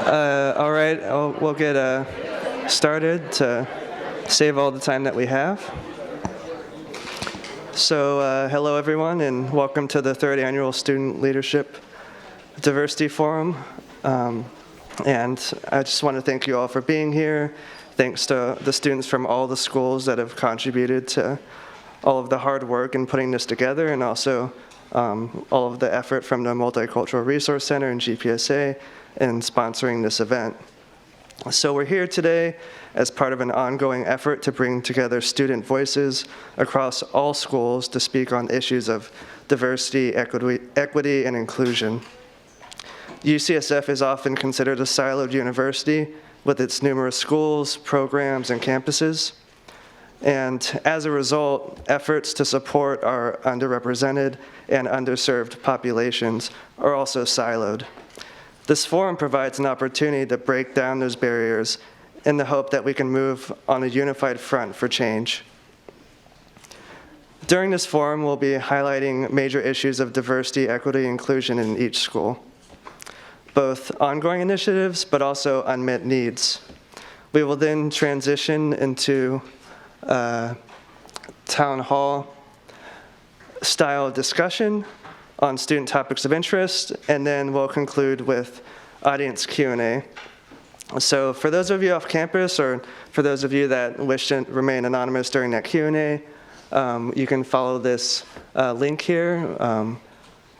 All right, we'll get started to save all the time that we have. So hello everyone, and welcome to the third annual Student Leadership Diversity Forum. And I just want to thank you all for being here. Thanks to the students from all the schools that have contributed to all of the hard work in putting this together, and also all of the effort from the Multicultural Resource Center and GPSA in sponsoring this event. So we're here today as part of an ongoing effort to bring together student voices across all schools to speak on issues of diversity, equity, and inclusion. UCSF is often considered a siloed university with its numerous schools, programs, and campuses. And as a result, efforts to support our underrepresented and underserved populations are also siloed. This forum provides an opportunity to break down those barriers in the hope that we can move on a unified front for change. During this forum, we'll be highlighting major issues of diversity, equity, and inclusion in each school, both ongoing initiatives, but also unmet needs. We will then transition into town hall style discussion on student topics of interest, and then we'll conclude with audience Q&A. So for those of you off campus, or for those of you that wish to remain anonymous during that Q&A, you can follow this link here,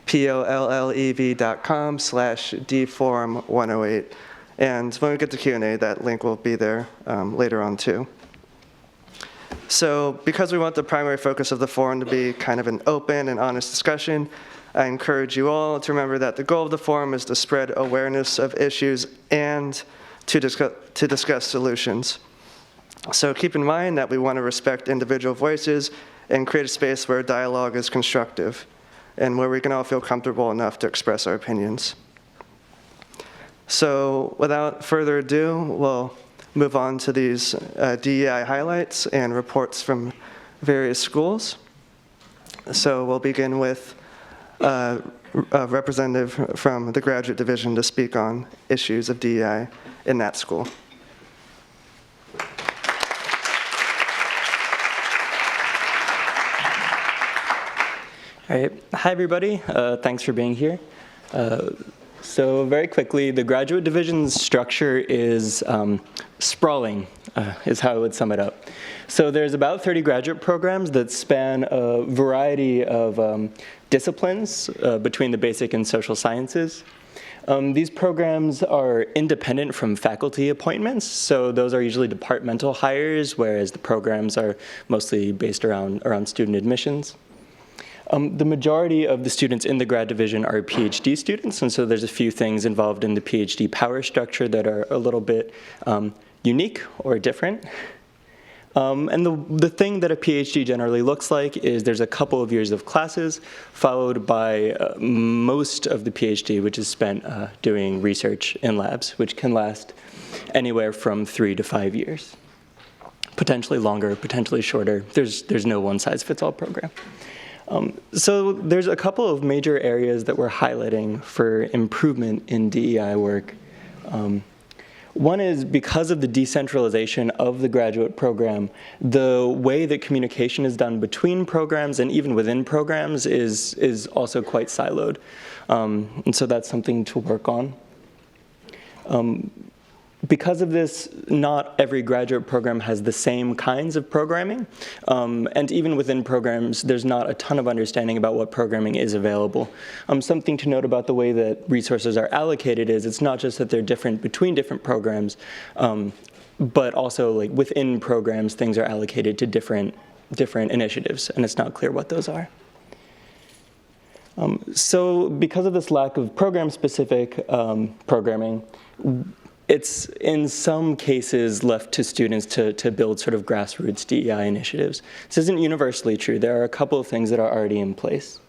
pollev.com/dforum108. And when we get to Q&A, that link will be there later on too. So because we want the primary focus of the forum to be kind of an open and honest discussion, I encourage you all to remember that the goal of the forum is to spread awareness of issues and to discuss solutions. So keep in mind that we want to respect individual voices and create a space where dialogue is constructive and where we can all feel comfortable enough to express our opinions. So without further ado, we'll move on to these DEI highlights and reports from various schools. So we'll begin with a representative from the graduate division to speak on issues of DEI in that school. All right. Hi, everybody. Thanks for being here. So very quickly, the graduate division's structure is sprawling, is how I would sum it up. So there's about 30 graduate programs that span a variety of disciplines between the basic and social sciences. These programs are independent from faculty appointments, so those are usually departmental hires, whereas the programs are mostly based around student admissions. The majority of the students in the grad division are PhD students, and so there's a few things involved in the PhD power structure that are a little bit unique or different. And the thing that a PhD generally looks like is there's a couple of years of classes, followed by most of the PhD, which is spent doing research in labs, which can last anywhere from 3 to 5 years. Potentially longer, potentially shorter. There's no one-size-fits-all program. So there's a couple of major areas that we're highlighting for improvement in DEI work. One is because of the decentralization of the graduate program, the way that communication is done between programs and even within programs is also quite siloed. And so that's something to work on. Because of this, not every graduate program has the same kinds of programming. And even within programs, there's not a ton of understanding about what programming is available. Something to note about the way that resources are allocated is it's not just that they're different between different programs, but also like within programs, things are allocated to different initiatives, and it's not clear what those are. So because of this lack of program-specific programming, it's in some cases left to students to build sort of grassroots DEI initiatives. This isn't universally true. There are a couple of things that are already in place.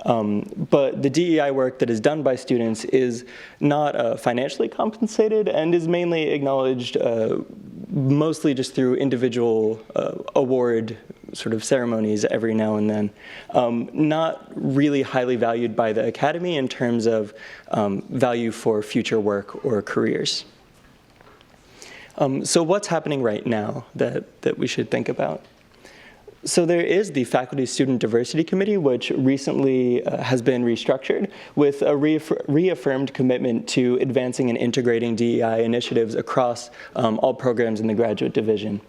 But the DEI work that is done by students is not financially compensated and is mainly acknowledged mostly just through individual award sort of ceremonies every now and then. Not really highly valued by the academy in terms of value for future work or careers. So what's happening right now that we should think about? So there is the Faculty Student Diversity Committee, which recently has been restructured with a reaffirmed commitment to advancing and integrating DEI initiatives across all programs in the graduate division.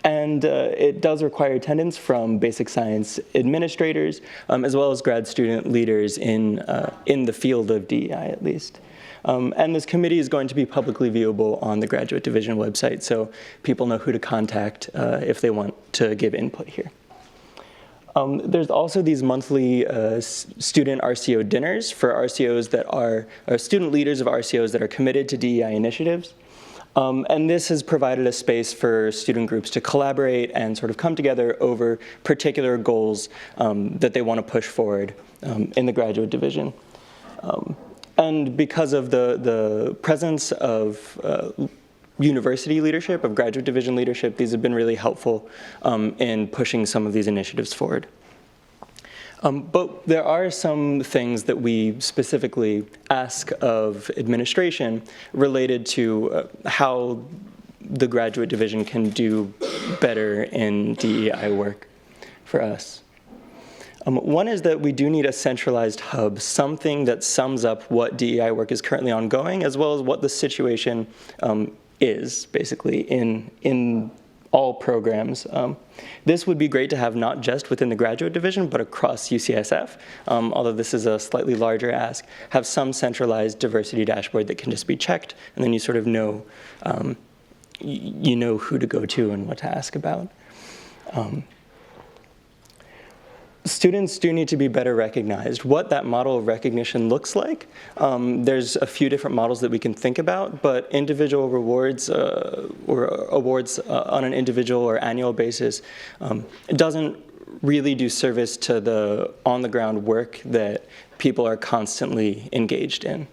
And it does require attendance from basic science administrators, as well as grad student leaders in the field of DEI, at least. And this committee is going to be publicly viewable on the graduate division website, so people know who to contact if they want to give input here. There's also these monthly student RCO dinners for RCOs that are student leaders of RCOs that are committed to DEI initiatives. And this has provided a space for student groups to collaborate and sort of come together over particular goals that they want to push forward in the graduate division. And because of the presence of university leadership, of graduate division leadership, these have been really helpful in pushing some of these initiatives forward. But there are some things that we specifically ask of administration related to how the graduate division can do better in DEI work for us. One is that we do need a centralized hub, something that sums up what DEI work is currently ongoing, as well as what the situation is, basically, in all programs. This would be great to have not just within the graduate division, but across UCSF, although this is a slightly larger ask, have some centralized diversity dashboard that can just be checked, and then you sort of know, you know who to go to and what to ask about. Students do need to be better recognized. What that model of recognition looks like, there's a few different models that we can think about, but individual rewards or awards on an individual or annual basis doesn't really do service to the on-the-ground work that people are constantly engaged in.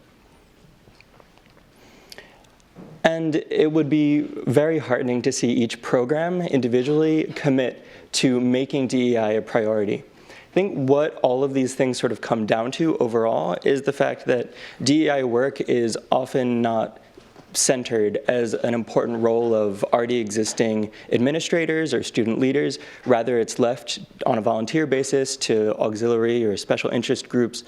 And it would be very heartening to see each program individually commit to making DEI a priority. I think what all of these things sort of come down to overall is the fact that DEI work is often not centered as an important role of already existing administrators or student leaders. Rather, it's left on a volunteer basis to auxiliary or special interest groups.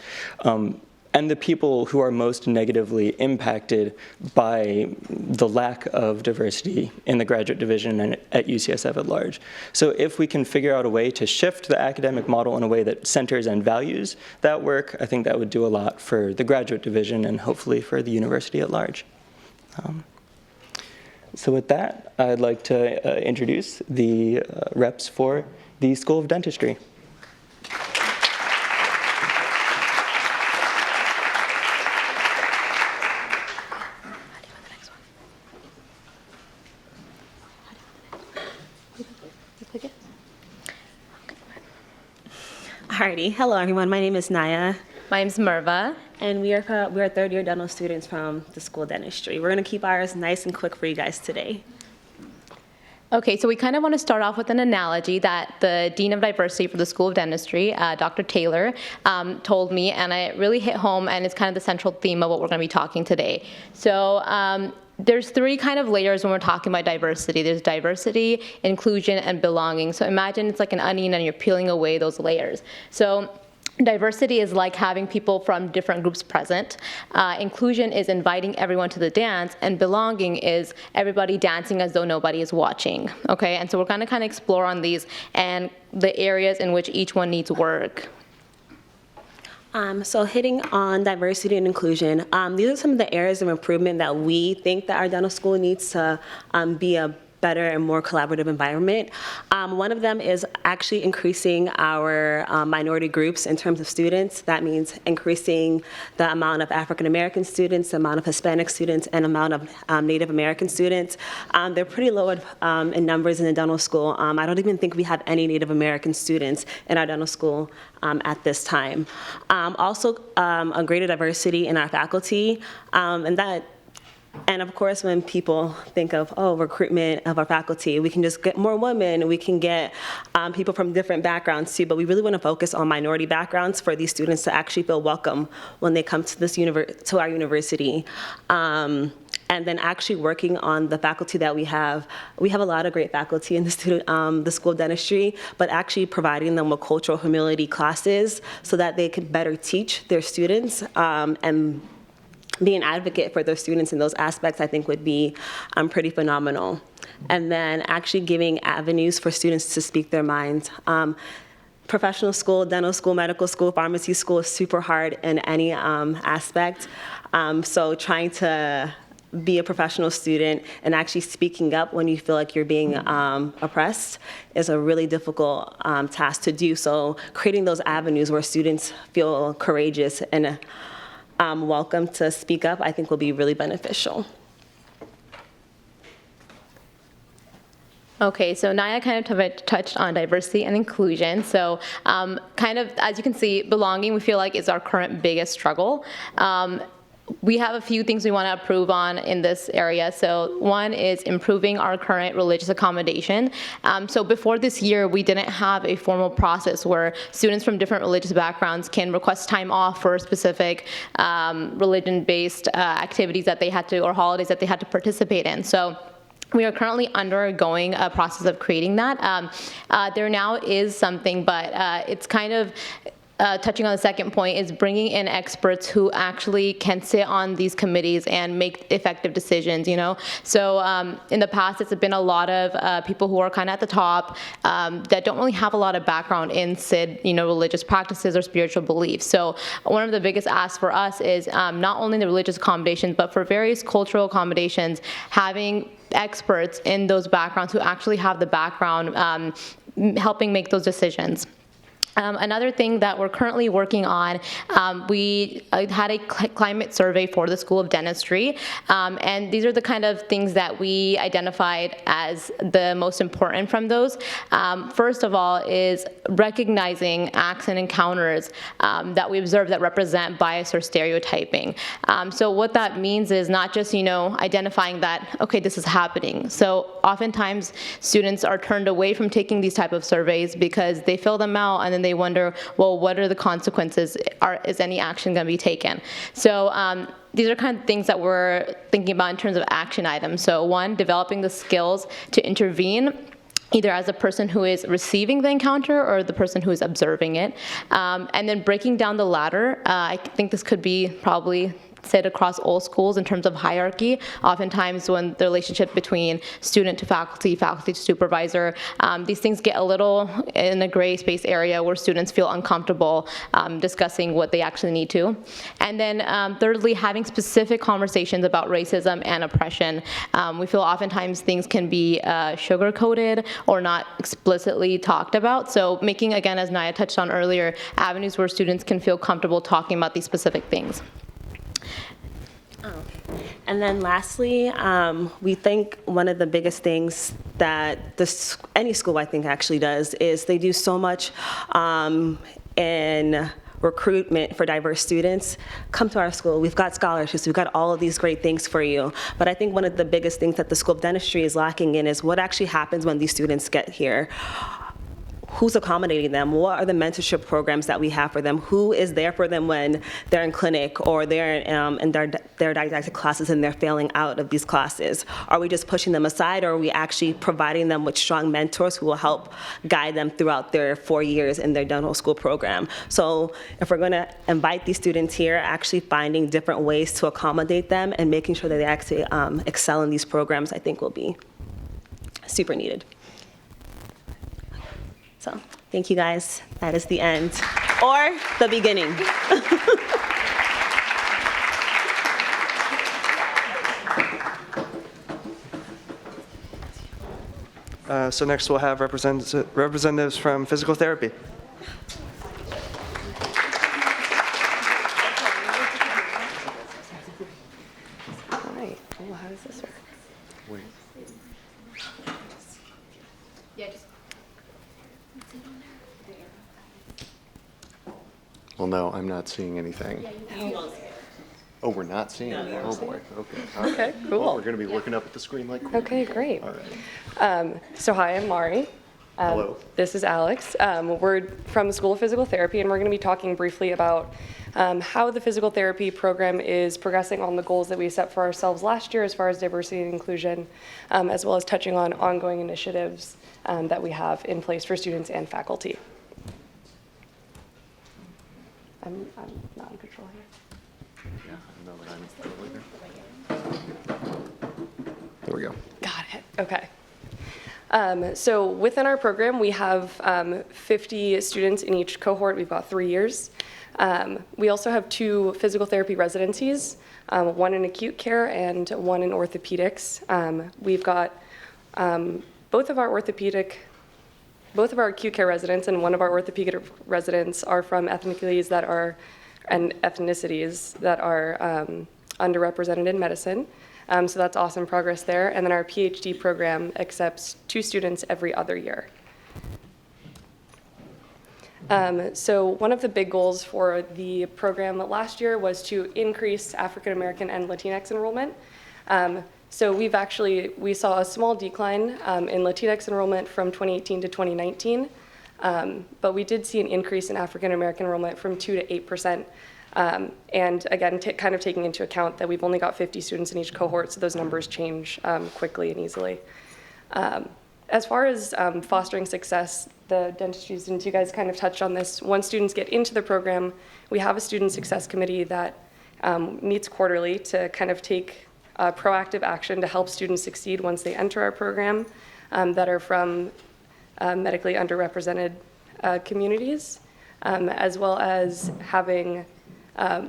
And the people who are most negatively impacted by the lack of diversity in the graduate division and at UCSF at large. So if we can figure out a way to shift the academic model in a way that centers and values that work, I think that would do a lot for the graduate division and hopefully for the university at large. So with that, I'd like to introduce the reps for the School of Dentistry. Alrighty, hello everyone. My name is Naya. My name's Merva. And we are third-year dental students from the School of Dentistry. We're going to keep ours nice and quick for you guys today. Okay, so we kind of want to start off with an analogy that the Dean of Diversity for the School of Dentistry, Dr. Taylor, told me, and it really hit home, and it's kind of the central theme of what we're going to be talking today. So there's three kind of layers when we're talking about diversity. There's diversity, inclusion, and belonging. So imagine it's like an onion and you're peeling away those layers. So diversity is like having people from different groups present. Inclusion is inviting everyone to the dance, and belonging is everybody dancing as though nobody is watching. Okay, and so we're going to kind of explore on these and the areas in which each one needs work. So hitting on diversity and inclusion, these are some of the areas of improvement that we think that our dental school needs to be a better and more collaborative environment. One of them is actually increasing our minority groups in terms of students. That means increasing the amount of African American students, the amount of Hispanic students, and amount of Native American students. They're pretty low in numbers in the dental school. I don't even think we have any Native American students in our dental school at this time. Also, a greater diversity in our faculty, and that And of course, when people think of, oh, recruitment of our faculty, we can just get more women, we can get people from different backgrounds too, but we really want to focus on minority backgrounds for these students to actually feel welcome when they come to to our university. And then actually working on the faculty that we have a lot of great faculty in the School of Dentistry, but actually providing them with cultural humility classes so that they can better teach their students and be an advocate for their students in those aspects, I think would be pretty phenomenal. And then actually giving avenues for students to speak their minds. Professional school, dental school, medical school, pharmacy school is super hard in any aspect. So trying to be a professional student and actually speaking up when you feel like you're being oppressed is a really difficult task to do. So creating those avenues where students feel courageous and welcome to speak up, I think will be really beneficial. Okay, so Naya kind of touched on diversity and inclusion. So kind of, as you can see, belonging, we feel like is our current biggest struggle. We have a few things we want to improve on in this area. So one is improving our current religious accommodation. So before this year, we didn't have a formal process where students from different religious backgrounds can request time off for specific religion-based activities that they had to, or holidays that they had to participate in. So we are currently undergoing a process of creating that. There now is something, but it's kind of touching on the second point, is bringing in experts who actually can sit on these committees and make effective decisions, you know? So in the past, it's been a lot of people who are kind of at the top that don't really have a lot of background in SID, you know, religious practices or spiritual beliefs. So one of the biggest asks for us is not only the religious accommodations, but for various cultural accommodations, having experts in those backgrounds who actually have the background helping make those decisions. Another thing that we're currently working on, we had a climate survey for the School of Dentistry, and these are the kind of things that we identified as the most important from those. First of all is recognizing acts and encounters that we observe that represent bias or stereotyping. So what that means is not just, you know, identifying that, okay, this is happening. So oftentimes students are turned away from taking these type of surveys because they fill them out and then they wonder, well, what are the consequences? Is any action going to be taken? So these are kind of things that we're thinking about in terms of action items. So one, developing the skills to intervene, either as a person who is receiving the encounter or the person who is observing it. And then breaking down the ladder. I think this could be probably said across all schools in terms of hierarchy. Oftentimes when the relationship between student to faculty, faculty to supervisor, these things get a little in a gray space area where students feel uncomfortable discussing what they actually need to. And then thirdly, having specific conversations about racism and oppression. We feel oftentimes things can be sugar-coated or not explicitly talked about. So making, again, as Naya touched on earlier, avenues where students can feel comfortable talking about these specific things. And then lastly, we think one of the biggest things that any school, I think, actually does is they do so much in recruitment for diverse students. Come to our school. We've got scholarships. We've got all of these great things for you. But I think one of the biggest things that the School of Dentistry is lacking in is what actually happens when these students get here. Who's accommodating them? What are the mentorship programs that we have for them? Who is there for them when they're in clinic or they're in their didactic classes and they're failing out of these classes? Are we just pushing them aside, or are we actually providing them with strong mentors who will help guide them throughout their 4 years in their dental school program? So if we're going to invite these students here, actually finding different ways to accommodate them and making sure that they actually excel in these programs, I think will be super needed. So, thank you guys. That is the end, or the beginning. So next we'll have representatives from physical therapy. All right. Oh, how does this work? Wait. Well, no, I'm not seeing anything. Oh, we're not seeing it? Oh, boy. Okay. All right. Okay, cool. Well, we're going to be looking up at the screen like crazy. Okay, great. All right. So hi, I'm Mari. Hello. This is Alex. We're from the School of Physical Therapy, and we're going to be talking briefly about how the physical therapy program is progressing on the goals that we set for ourselves last year as far as diversity and inclusion, as well as touching on ongoing initiatives that we have in place for students and faculty. I'm not in control here. There we go. Got it. Okay. So within our program, we have 50 students in each cohort. We've got 3 years. We also have 2 physical therapy residencies, one in acute care and one in orthopedics. We've got both of our acute care residents and one of our orthopedic residents are from ethnicities that are underrepresented in medicine. So that's awesome progress there. And then our PhD program accepts 2 students every other year. So one of the big goals for the program last year was to increase African American and Latinx enrollment. So we saw a small decline in Latinx enrollment from 2018 to 2019, but we did see an increase in African American enrollment from 2 to 8%. And again, kind of taking into account that we've only got 50 students in each cohort, so those numbers change quickly and easily. As far as fostering success, the dentistry students, you guys kind of touched on this. Once students get into the program, we have a student success committee that meets quarterly to kind of take proactive action to help students succeed once they enter our program that are from medically underrepresented communities, as well as having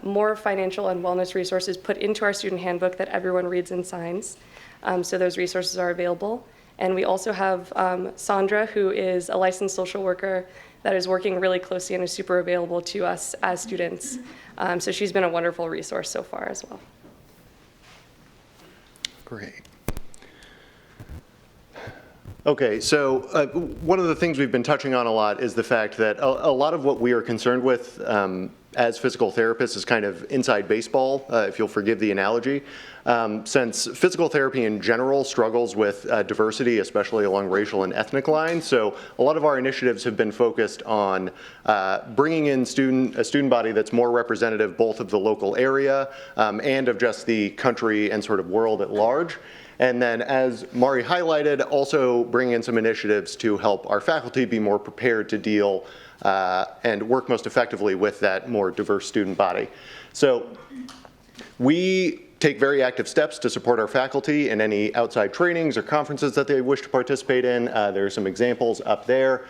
more financial and wellness resources put into our student handbook that everyone reads and signs. So those resources are available. And we also have Sandra, who is a licensed social worker that is working really closely and is super available to us as students. So she's been a wonderful resource so far as well. Great. Okay, so one of the things we've been touching on a lot is the fact that a lot of what we are concerned with as physical therapists is kind of inside baseball, if you'll forgive the analogy. Since physical therapy in general struggles with diversity, especially along racial and ethnic lines, so a lot of our initiatives have been focused on bringing in a student body that's more representative both of the local area and of just the country and sort of world at large. And then, as Mari highlighted, also bring in some initiatives to help our faculty be more prepared to deal and work most effectively with that more diverse student body. So we take very active steps to support our faculty in any outside trainings or conferences that they wish to participate in. There are some examples up there.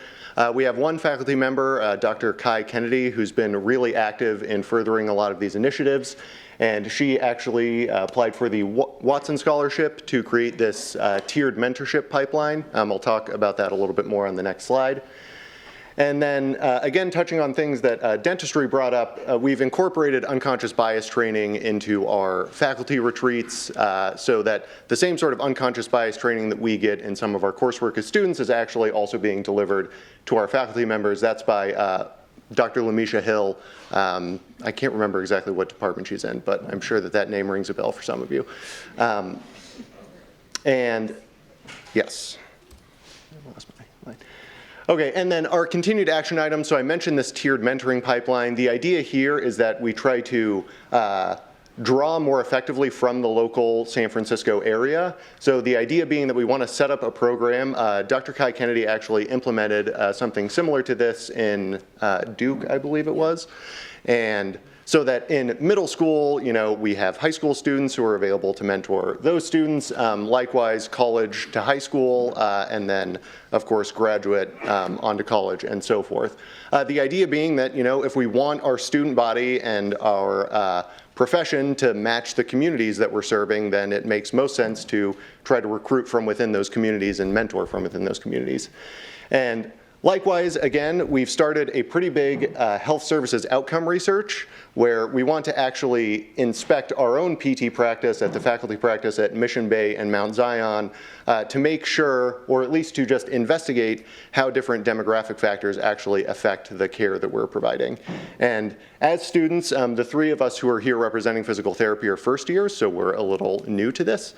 We have one faculty member, Dr. Kai Kennedy, who's been really active in furthering a lot of these initiatives. And she actually applied for the Watson Scholarship to create this tiered mentorship pipeline. I'll talk about that a little bit more on the next slide. And then, again, touching on things that Dentistry brought up, we've incorporated unconscious bias training into our faculty retreats so that the same sort of unconscious bias training that we get in some of our coursework as students is actually also being delivered to our faculty members. That's by Dr. Lamisha Hill. I can't remember exactly what department she's in, but I'm sure that name rings a bell for some of you. And yes. I lost my line. Okay, and then our continued action items. So I mentioned this tiered mentoring pipeline. The idea here is that we try to draw more effectively from the local San Francisco area. So the idea being that we want to set up a program. Dr. Kai Kennedy actually implemented something similar to this in Duke, I believe it was. And so that in middle school, we have high school students who are available to mentor those students, likewise college to high school, and then, of course, graduate onto college and so forth. The idea being that, if we want our student body and our profession to match the communities that we're serving, then it makes most sense to try to recruit from within those communities and mentor from within those communities. And Likewise, again, we've started a pretty big health services outcome research where we want to actually inspect our own PT practice at the faculty practice at Mission Bay and Mount Zion to make sure, or at least to just investigate how different demographic factors actually affect the care that we're providing. And as students, the three of us who are here representing physical therapy are first years, so we're a little new to this.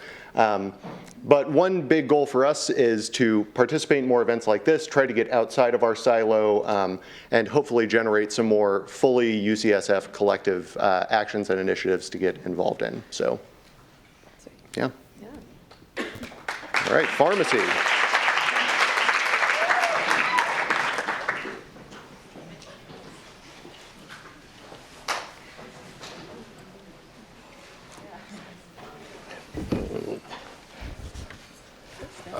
But one big goal for us is to participate in more events like this, try to get outside of our silo, and hopefully generate some more fully UCSF collective actions and initiatives to get involved in. So, yeah. All right, pharmacy.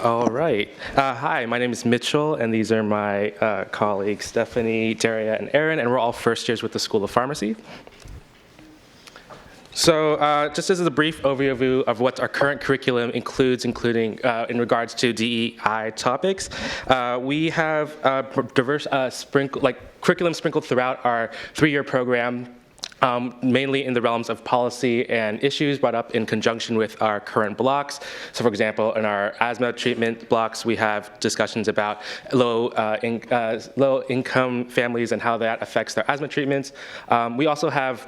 All right. Hi, my name is Mitchell, and these are my colleagues, Stephanie, Daria, and Aaron, and we're all first years with the School of Pharmacy. So just as a brief overview of what our current curriculum includes, including in regards to DEI topics, we have diverse curriculum sprinkled throughout our 3-year program. Mainly in the realms of policy and issues brought up in conjunction with our current blocks. So for example, in our asthma treatment blocks, we have discussions about low-income families and how that affects their asthma treatments. We also have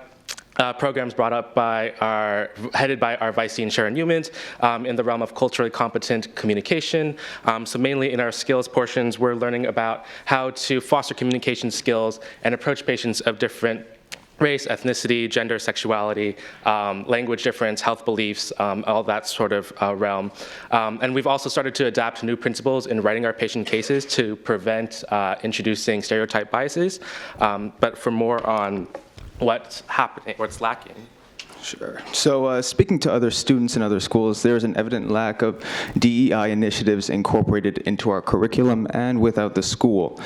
programs brought up headed by our Vice Dean Sharon Humans in the realm of culturally competent communication. So mainly in our skills portions, we're learning about how to foster communication skills and approach patients of different race, ethnicity, gender, sexuality, language difference, health beliefs, all that sort of realm. And we've also started to adapt new principles in writing our patient cases to prevent introducing stereotype biases. But for more on what's happening, what's lacking. Sure. So speaking to other students in other schools, there's an evident lack of DEI initiatives incorporated into our curriculum and without the school.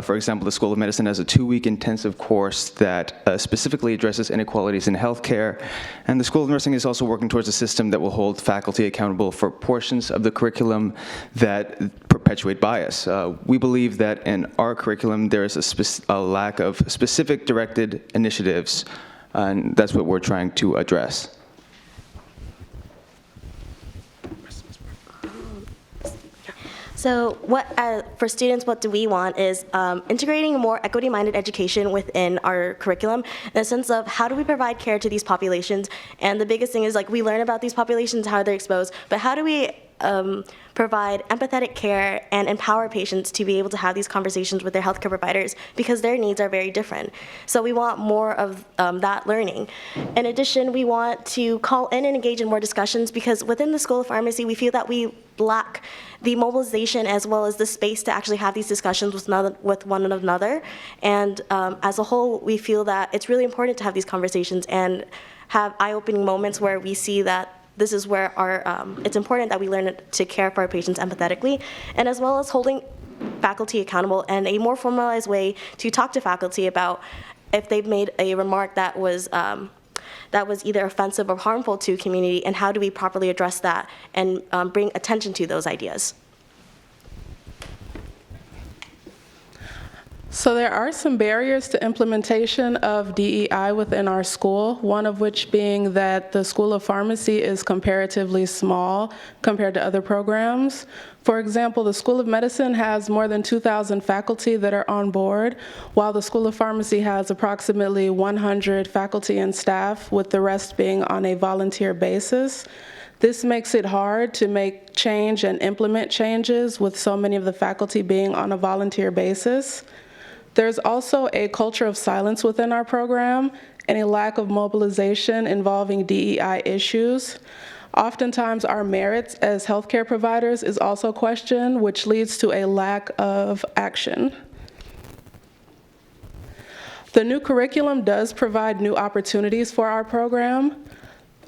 For example, the School of Medicine has a 2-week intensive course that specifically addresses inequalities in healthcare, and the School of Nursing is also working towards a system that will hold faculty accountable for portions of the curriculum that perpetuate bias. We believe that in our curriculum there is a lack of specific directed initiatives, and that's what we're trying to address. So for students, what do we want is integrating a more equity-minded education within our curriculum in the sense of how do we provide care to these populations. And the biggest thing is we learn about these populations, how they're exposed, but how do we provide empathetic care and empower patients to be able to have these conversations with their healthcare providers because their needs are very different. So we want more of that learning. In addition, we want to call in and engage in more discussions because within the School of Pharmacy, we feel that we lack the mobilization as well as the space to actually have these discussions with one another. And as a whole, we feel that it's really important to have these conversations and have eye-opening moments where we see that this is where it's important that we learn to care for our patients empathetically, and as well as holding faculty accountable and a more formalized way to talk to faculty about if they've made a remark that was either offensive or harmful to community, and how do we properly address that and bring attention to those ideas. So there are some barriers to implementation of DEI within our school, one of which being that the School of Pharmacy is comparatively small compared to other programs. For example, the School of Medicine has more than 2,000 faculty that are on board, while the School of Pharmacy has approximately 100 faculty and staff, with the rest being on a volunteer basis. This makes it hard to make change and implement changes with so many of the faculty being on a volunteer basis. There's also a culture of silence within our program and a lack of mobilization involving DEI issues. Oftentimes, our merits as healthcare providers is also questioned, which leads to a lack of action. The new curriculum does provide new opportunities for our program.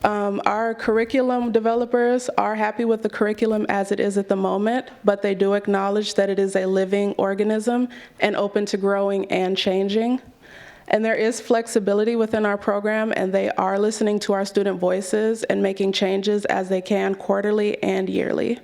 Our curriculum developers are happy with the curriculum as it is at the moment, but they do acknowledge that it is a living organism and open to growing and changing. And there is flexibility within our program, and they are listening to our student voices and making changes as they can quarterly and yearly.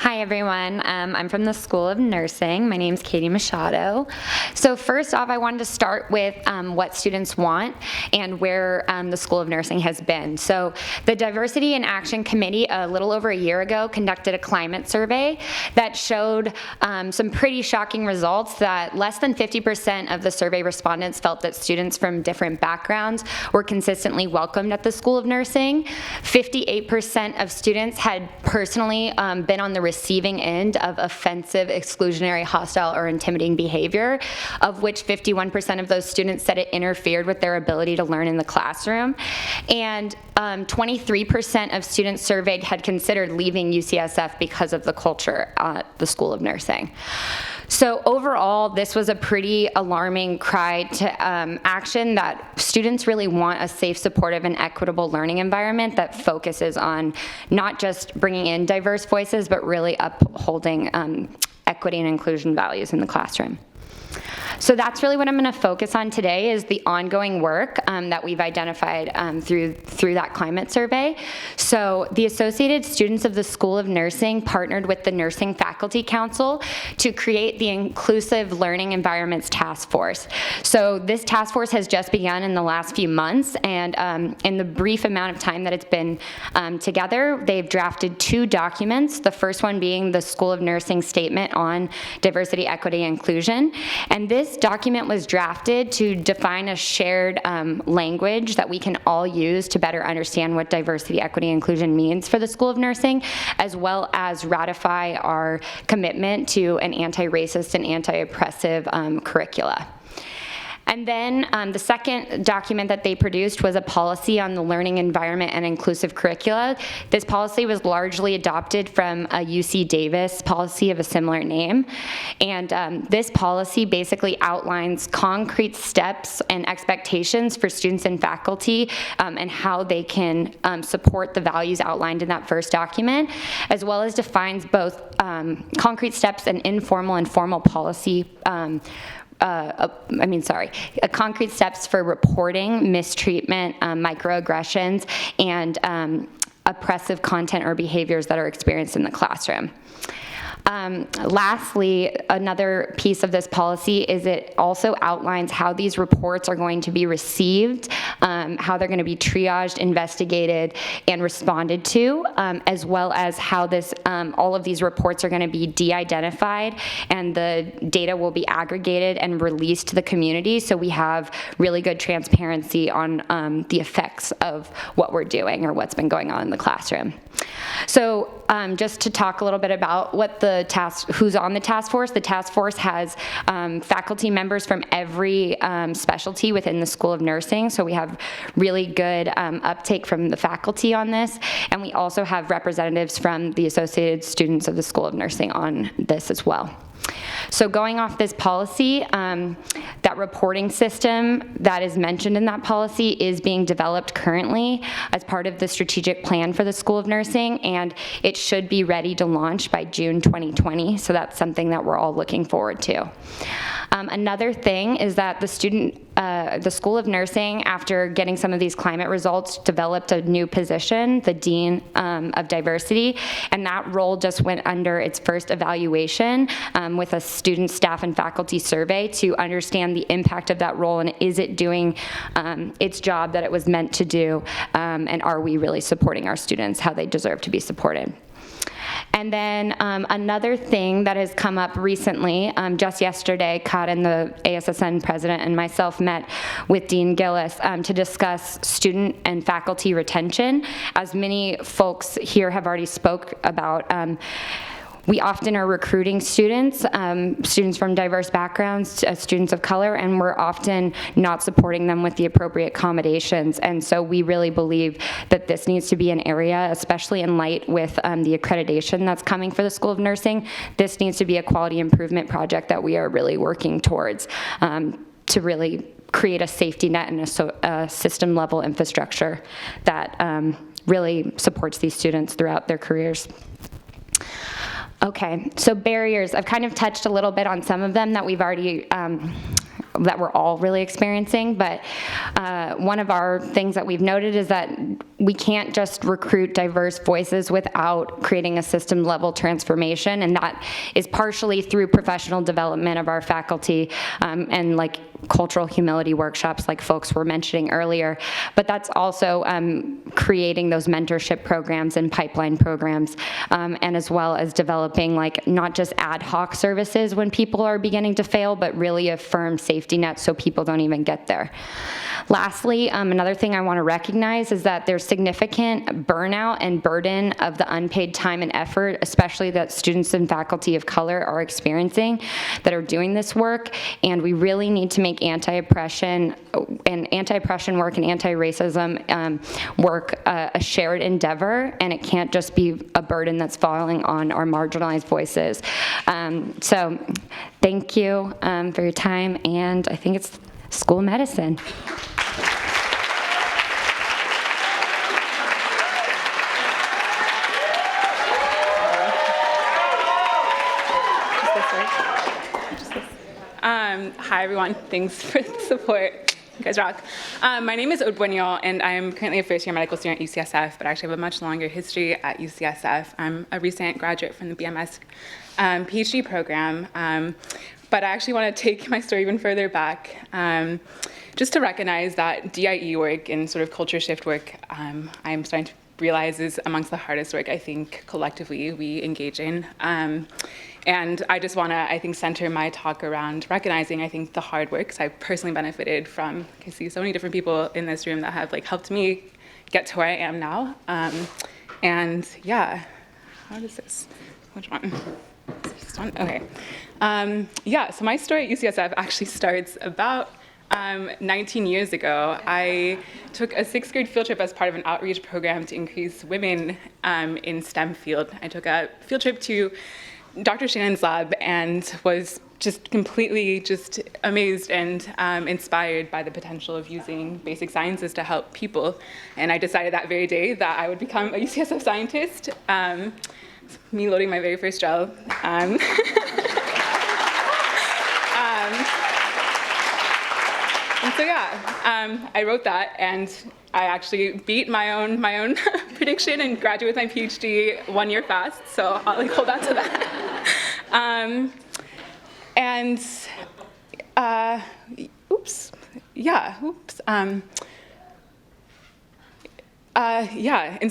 Hi, everyone. I'm from the School of Nursing. My name's Katie Machado. So first off, I wanted to start with what students want and where the School of Nursing has been. So the Diversity in Action Committee, a little over a year ago, conducted a climate survey that showed some pretty shocking results that less than 50% of the survey respondents felt that students from different backgrounds were consistently welcomed at the School of Nursing. 58% of students had personally been on the receiving end of offensive, exclusionary, hostile, or intimidating behavior, of which 51% of those students said it interfered with their ability to learn in the classroom. And 23% of students surveyed had considered leaving UCSF because of the culture at the School of Nursing. So overall, this was a pretty alarming cry to action that students really want a safe, supportive, and equitable learning environment that focuses on not just bringing in diverse voices, but really upholding equity and inclusion values in the classroom. So that's really what I'm going to focus on today, is the ongoing work that we've identified through that climate survey. So the Associated Students of the School of Nursing partnered with the Nursing Faculty Council to create the Inclusive Learning Environments Task Force. So this task force has just begun in the last few months, and in the brief amount of time that it's been together, they've drafted 2 documents, the first one being the School of Nursing Statement on Diversity, Equity, and Inclusion. And this document was drafted to define a shared language that we can all use to better understand what diversity, equity, and inclusion means for the School of Nursing, as well as ratify our commitment to an anti-racist and anti-oppressive curricula. And then the second document that they produced was a policy on the learning environment and inclusive curricula. This policy was largely adopted from a UC Davis policy of a similar name. And this policy basically outlines concrete steps and expectations for students and faculty and how they can support the values outlined in that first document, as well as defines both concrete steps and informal and formal policy concrete steps for reporting mistreatment, microaggressions, and oppressive content or behaviors that are experienced in the classroom. Lastly, another piece of this policy is it also outlines how these reports are going to be received, how they're going to be triaged, investigated, and responded to, as well as how all of these reports are going to be de-identified, and the data will be aggregated and released to the community, so we have really good transparency on the effects of what we're doing or what's been going on in the classroom. So just to talk a little bit about who's on the task force has faculty members from every specialty within the School of Nursing, so we have really good uptake from the faculty on this, and we also have representatives from the Associated Students of the School of Nursing on this as well. So going off this policy, that reporting system that is mentioned in that policy is being developed currently as part of the strategic plan for the School of Nursing, and it should be ready to launch by June 2020, so that's something that we're all looking forward to. Another thing is that the School of Nursing, after getting some of these climate results, developed a new position, the Dean of Diversity, and that role just went under its first evaluation with a student, staff, and faculty survey to understand the impact of that role, and is it doing its job that it was meant to do, and are we really supporting our students how they deserve to be supported. And then another thing that has come up recently, just yesterday, Kat and the ASSN president and myself met with Dean Gillis to discuss student and faculty retention. As many folks here have already spoke about, we often are recruiting students from diverse backgrounds, students of color, and we're often not supporting them with the appropriate accommodations. And so we really believe that this needs to be an area, especially in light with the accreditation that's coming for the School of Nursing. This needs to be a quality improvement project that we are really working towards to really create a safety net and a system level infrastructure that really supports these students throughout their careers. Okay, so barriers. I've kind of touched a little bit on some of them that we've already, that we're all really experiencing, but one of our things that we've noted is that we can't just recruit diverse voices without creating a system-level transformation, and that is partially through professional development of our faculty and like cultural humility workshops like folks were mentioning earlier, but that's also creating those mentorship programs and pipeline programs, and as well as developing like not just ad hoc services when people are beginning to fail, but really a firm safety net so people don't even get there. Lastly, another thing I want to recognize is that there's significant burnout and burden of the unpaid time and effort, especially that students and faculty of color are experiencing that are doing this work, and we really need to make anti-oppression work and anti-racism work a shared endeavor, and it can't just be a burden that's falling on our marginalized voices. So thank you for your time, and I think it's School of Medicine. Hi, everyone. Thanks for the support. You guys rock. My name is Odwenyo, and I'm currently a first-year medical student at UCSF, but I actually have a much longer history at UCSF. I'm a recent graduate from the BMS PhD program, but I actually want to take my story even further back, just to recognize that DIE work and sort of culture shift work, I'm starting to realize is amongst the hardest work I think collectively we engage in. And I just want to, I think, center my talk around recognizing, I think, the hard work, because I personally benefited from, I see so many different people in this room that have like helped me get to where I am now. And yeah, how does this, which one? This one, okay. Yeah, so my story at UCSF actually starts about 19 years ago. I took a 6th grade field trip as part of an outreach program to increase women in STEM field. I took a field trip to Dr. Shannon's lab and was just completely just amazed and inspired by the potential of using basic sciences to help people. And I decided that very day that I would become a UCSF scientist. Me loading my very first gel. And so yeah, I wrote that, and I actually beat my own prediction and graduated with my PhD 1 year fast. So I'll like hold on to that. And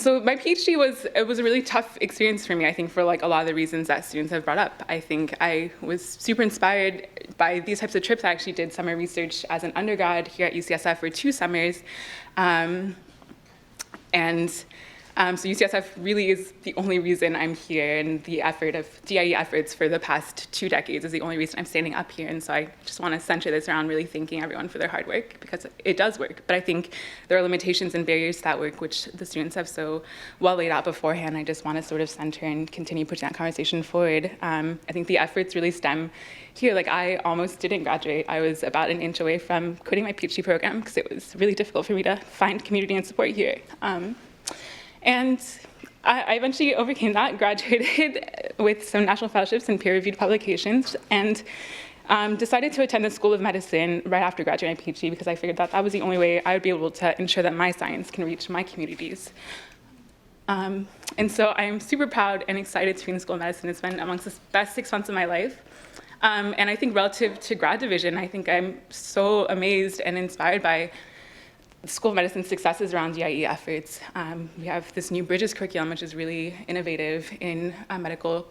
so my PhD was a really tough experience for me, I think, for like a lot of the reasons that students have brought up. I think I was super inspired by these types of trips. I actually did summer research as an undergrad here at UCSF for 2 summers. So UCSF really is the only reason I'm here, and the effort of DIE efforts for the past 2 decades is the only reason I'm standing up here. And so I just want to center this around really thanking everyone for their hard work, because it does work. But I think there are limitations and barriers to that work, which the students have so well laid out beforehand. I just want to sort of center and continue pushing that conversation forward. I think the efforts really stem here. Like, I almost didn't graduate. I was about an inch away from quitting my PhD program because it was really difficult for me to find community and support here. And I eventually overcame that, graduated with some national fellowships and peer-reviewed publications, and decided to attend the School of Medicine right after graduating my PhD, because I figured that that was the only way I would be able to ensure that my science can reach my communities. And so I'm super proud and excited to be in the School of Medicine. It's been amongst the best 6 months of my life. And I think relative to grad division, I think I'm so amazed and inspired by the School of Medicine's successes around DIE efforts. We have this new Bridges curriculum, which is really innovative in medical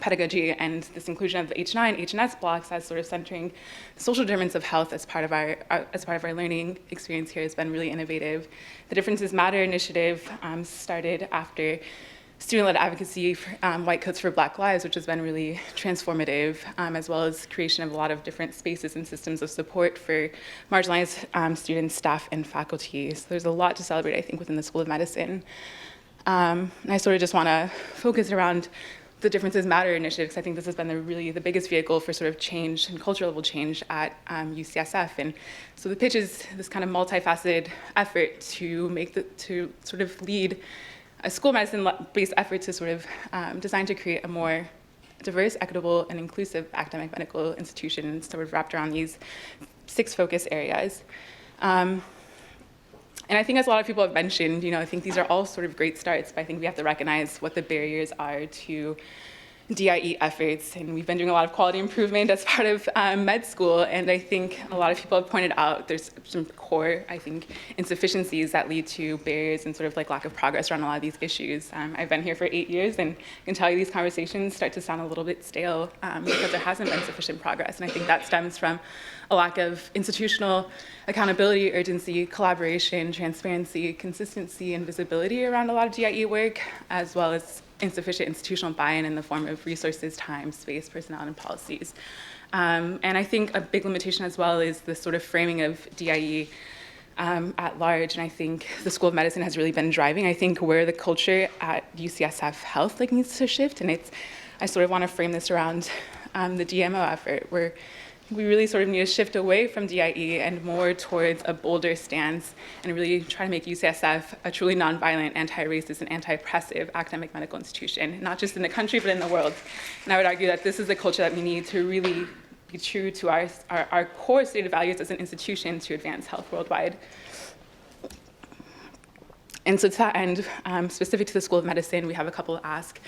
pedagogy, and this inclusion of the H9, H&S blocks as sort of centering the social determinants of health as part of our learning experience here has been really innovative. The Differences Matter initiative started after student-led advocacy for White Coats for Black Lives, which has been really transformative, as well as creation of a lot of different spaces and systems of support for marginalized students, staff, and faculty. So there's a lot to celebrate, I think, within the School of Medicine. And I sort of just want to focus around the Differences Matter initiative, because I think this has been the biggest vehicle for sort of change and cultural level change at UCSF. And so the pitch is this kind of multifaceted effort to sort of lead a school medicine-based effort to sort of designed to create a more diverse, equitable, and inclusive academic medical institution, sort of wrapped around these 6 focus areas. And I think, as a lot of people have mentioned, I think these are all sort of great starts, but I think we have to recognize what the barriers are to DIE efforts. And we've been doing a lot of quality improvement as part of med school, and I think a lot of people have pointed out there's some core, I think, insufficiencies that lead to barriers and sort of like lack of progress around a lot of these issues. I've been here for 8 years, and I can tell you these conversations start to sound a little bit stale because there hasn't been sufficient progress. And I think that stems from a lack of institutional accountability, urgency, collaboration, transparency, consistency, and visibility around a lot of DIE work, as well as insufficient institutional buy-in in the form of resources, time, space, personnel, and policies. And I think a big limitation as well is the sort of framing of DIE at large, and I think the School of Medicine has really been driving, I think, where the culture at UCSF Health needs to shift, and I sort of want to frame this around the DMO effort, where we really sort of need to shift away from DIE and more towards a bolder stance and really try to make UCSF a truly nonviolent, anti-racist, and anti-oppressive academic medical institution, not just in the country, but in the world. And I would argue that this is the culture that we need to really be true to our core stated values as an institution to advance health worldwide. And so to that end, specific to the School of Medicine, we have a couple to ask.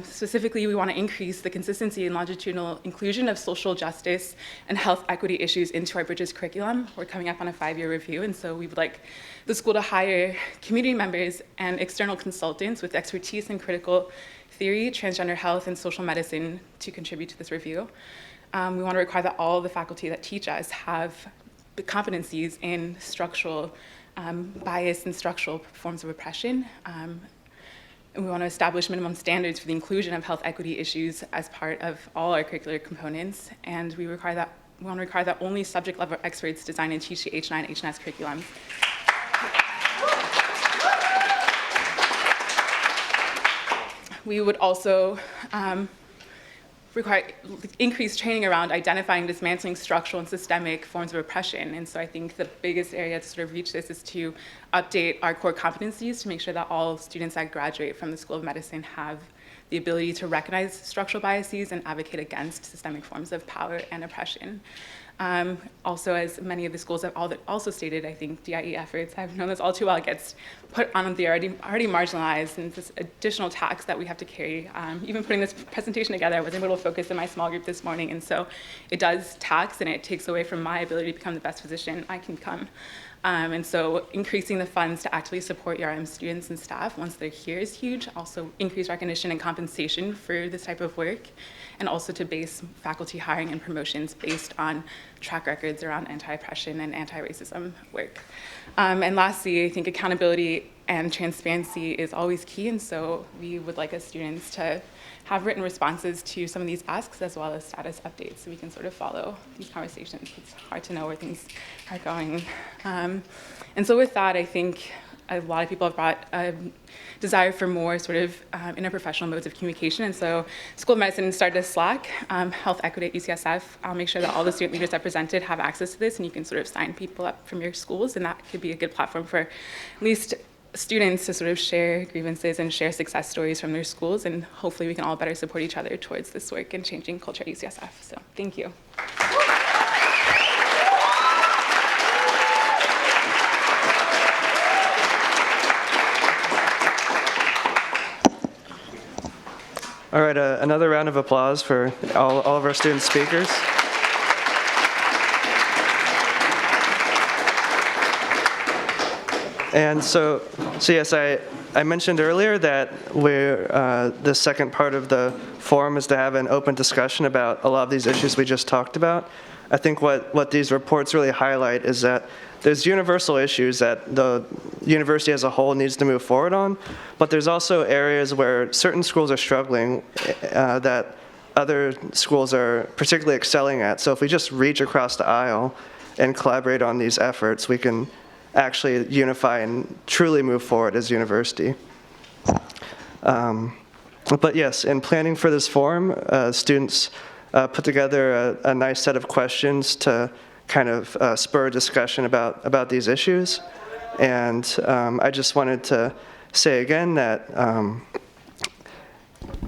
Specifically, we want to increase the consistency and longitudinal inclusion of social justice and health equity issues into our Bridges curriculum. We're coming up on a 5-year review, and so we would like the school to hire community members and external consultants with expertise in critical theory, transgender health, and social medicine to contribute to this review. We want to require that all the faculty that teach us have the competencies in structural bias and structural forms of oppression. And we want to establish minimum standards for the inclusion of health equity issues as part of all our curricular components. And we want to require that only subject level experts design and teach the H9 HNS curriculum. We would also require increased training around identifying, dismantling structural and systemic forms of oppression. And so I think the biggest area to sort of reach this is to update our core competencies to make sure that all students that graduate from the School of Medicine have the ability to recognize structural biases and advocate against systemic forms of power and oppression. Also, as many of the schools have also stated, I think DIE efforts, I've known this all too well, it gets put on the already marginalized, and this additional tax that we have to carry. Even putting this presentation together, I wasn't able to focus in my small group this morning, and so it does tax and it takes away from my ability to become the best physician I can become. And so increasing the funds to actively support URM students and staff once they're here is huge. Also increase recognition and compensation for this type of work, and also to base faculty hiring and promotions based on track records around anti-oppression and anti-racism work. And lastly, I think accountability and transparency is always key, and so we would like as students to have written responses to some of these asks as well as status updates so we can sort of follow these conversations. It's hard to know where things are going. And so with that, I think a lot of people have brought a desire for more sort of interprofessional modes of communication. And so School of Medicine started a Slack, Health Equity at UCSF. I'll make sure that all the student leaders represented have access to this, and you can sort of sign people up from your schools, and that could be a good platform for at least students to sort of share grievances and share success stories from their schools, and hopefully we can all better support each other towards this work and changing culture at UCSF. So thank you. All right, another round of applause for all of our student speakers. And so yes, I mentioned earlier that the second part of the forum is to have an open discussion about a lot of these issues we just talked about. I think what these reports really highlight is that there's universal issues that the university as a whole needs to move forward on, but there's also areas where certain schools are struggling that other schools are particularly excelling at. So if we just reach across the aisle and collaborate on these efforts, we can actually unify and truly move forward as a university. But yes, in planning for this forum, students put together a nice set of questions to kind of spur a discussion about these issues. And I just wanted to say again that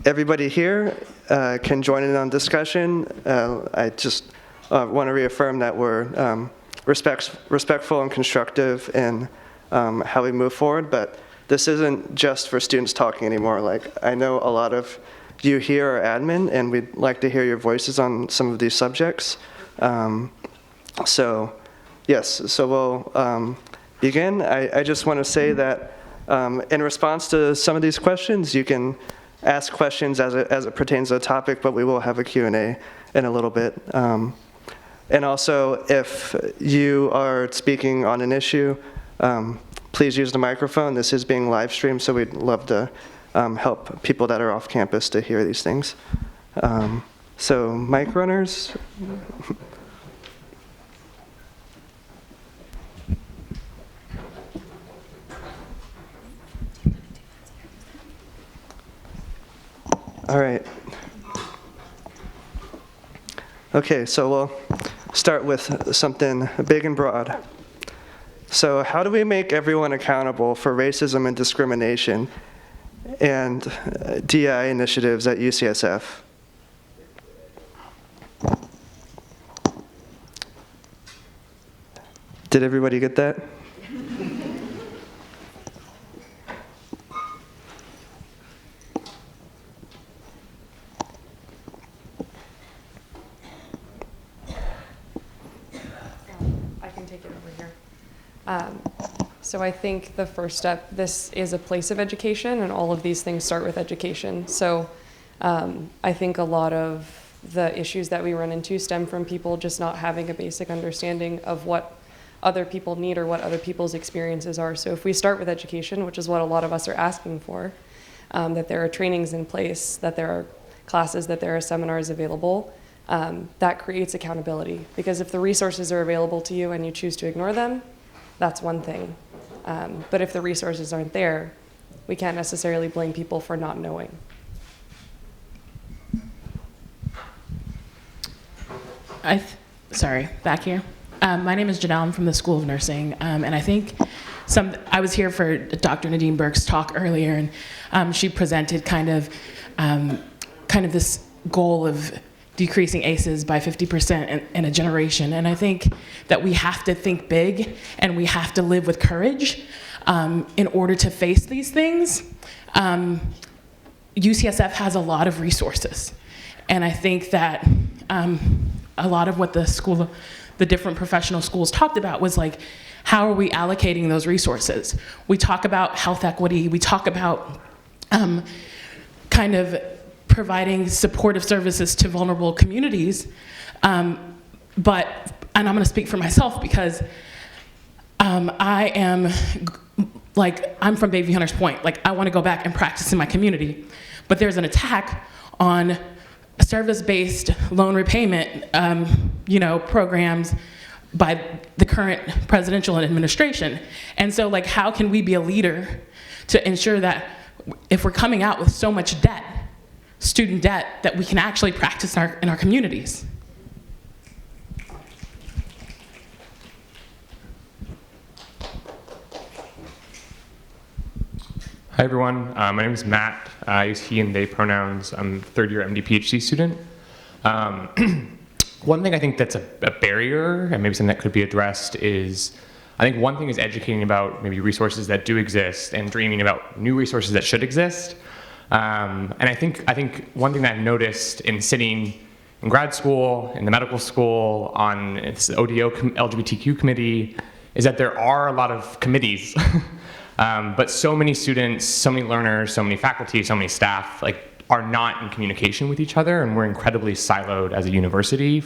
everybody here can join in on discussion. I just want to reaffirm that we're respectful and constructive in how we move forward, but this isn't just for students talking anymore. Like, I know a lot of you here are admin, and we'd like to hear your voices on some of these subjects. So we'll begin. I just want to say that in response to some of these questions, you can ask questions as it pertains to the topic, but we will have a Q&A in a little bit. And also, if you are speaking on an issue, please use the microphone. This is being live streamed, so we'd love to help people that are off campus to hear these things. So, mic runners. All right. Okay, so we'll start with something big and broad. So how do we make everyone accountable for racism and discrimination and DI initiatives at UCSF? Did everybody get that? So I think the first step, this is a place of education, and all of these things start with education. So I think a lot of the issues that we run into stem from people just not having a basic understanding of what other people need or what other people's experiences are. So if we start with education, which is what a lot of us are asking for, that there are trainings in place, that there are classes, that there are seminars available, that creates accountability. Because if the resources are available to you and you choose to ignore them, that's one thing. But if the resources aren't there, we can't necessarily blame people for not knowing. Sorry, back here. My name is Janelle. I'm from the School of Nursing, and I think I was here for Dr. Nadine Burke's talk earlier, and she presented kind of this goal of decreasing ACEs by 50% in a generation. And I think that we have to think big and we have to live with courage in order to face these things. UCSF has a lot of resources. And I think that a lot of what the different professional schools talked about was like, how are we allocating those resources? We talk about health equity, we talk about kind of providing supportive services to vulnerable communities, and I'm gonna speak for myself because I'm from Bayview Hunters Point. Like, I wanna go back and practice in my community, but there's an attack on service-based loan repayment programs by the current presidential administration. And so, like, how can we be a leader to ensure that if we're coming out with so much debt, student debt, that we can actually practice in our communities? Hi everyone, my name is Matt. I use he and they pronouns. I'm a third-year MD PhD student. One thing I think that's a barrier, and maybe something that could be addressed, is I think one thing is educating about maybe resources that do exist and dreaming about new resources that should exist. And I think one thing that I've noticed in sitting in grad school, in the medical school, on this ODO LGBTQ committee, is that there are a lot of committees, but so many students, so many learners, so many faculty, so many staff, are not in communication with each other, and we're incredibly siloed as a university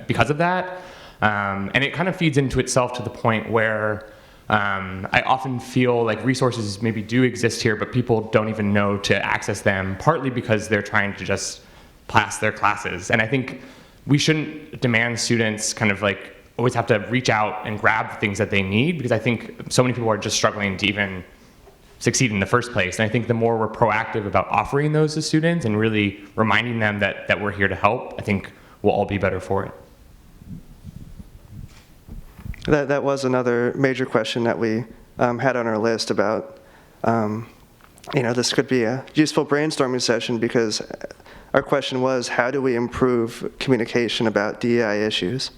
because of that. And it kind of feeds into itself to the point where I often feel like resources maybe do exist here, but people don't even know to access them, partly because they're trying to just pass their classes. And I think we shouldn't demand students kind of always have to reach out and grab the things that they need, because I think so many people are just struggling to even succeed in the first place. And I think the more we're proactive about offering those to students and really reminding them that we're here to help, I think we'll all be better for it. That was another major question that we had on our list about, this could be a useful brainstorming session, because our question was, how do we improve communication about DEI issues?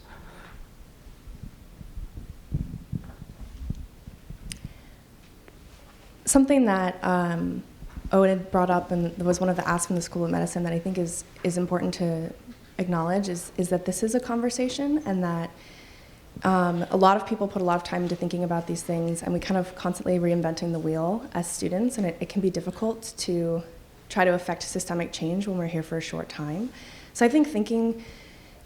something that Owen had brought up and was one of the asks from the School of Medicine that I think is important to acknowledge is that this is a conversation, and that a lot of people put a lot of time into thinking about these things, and we kind of constantly reinventing the wheel as students, and it can be difficult to try to affect systemic change when we're here for a short time. So I think thinking,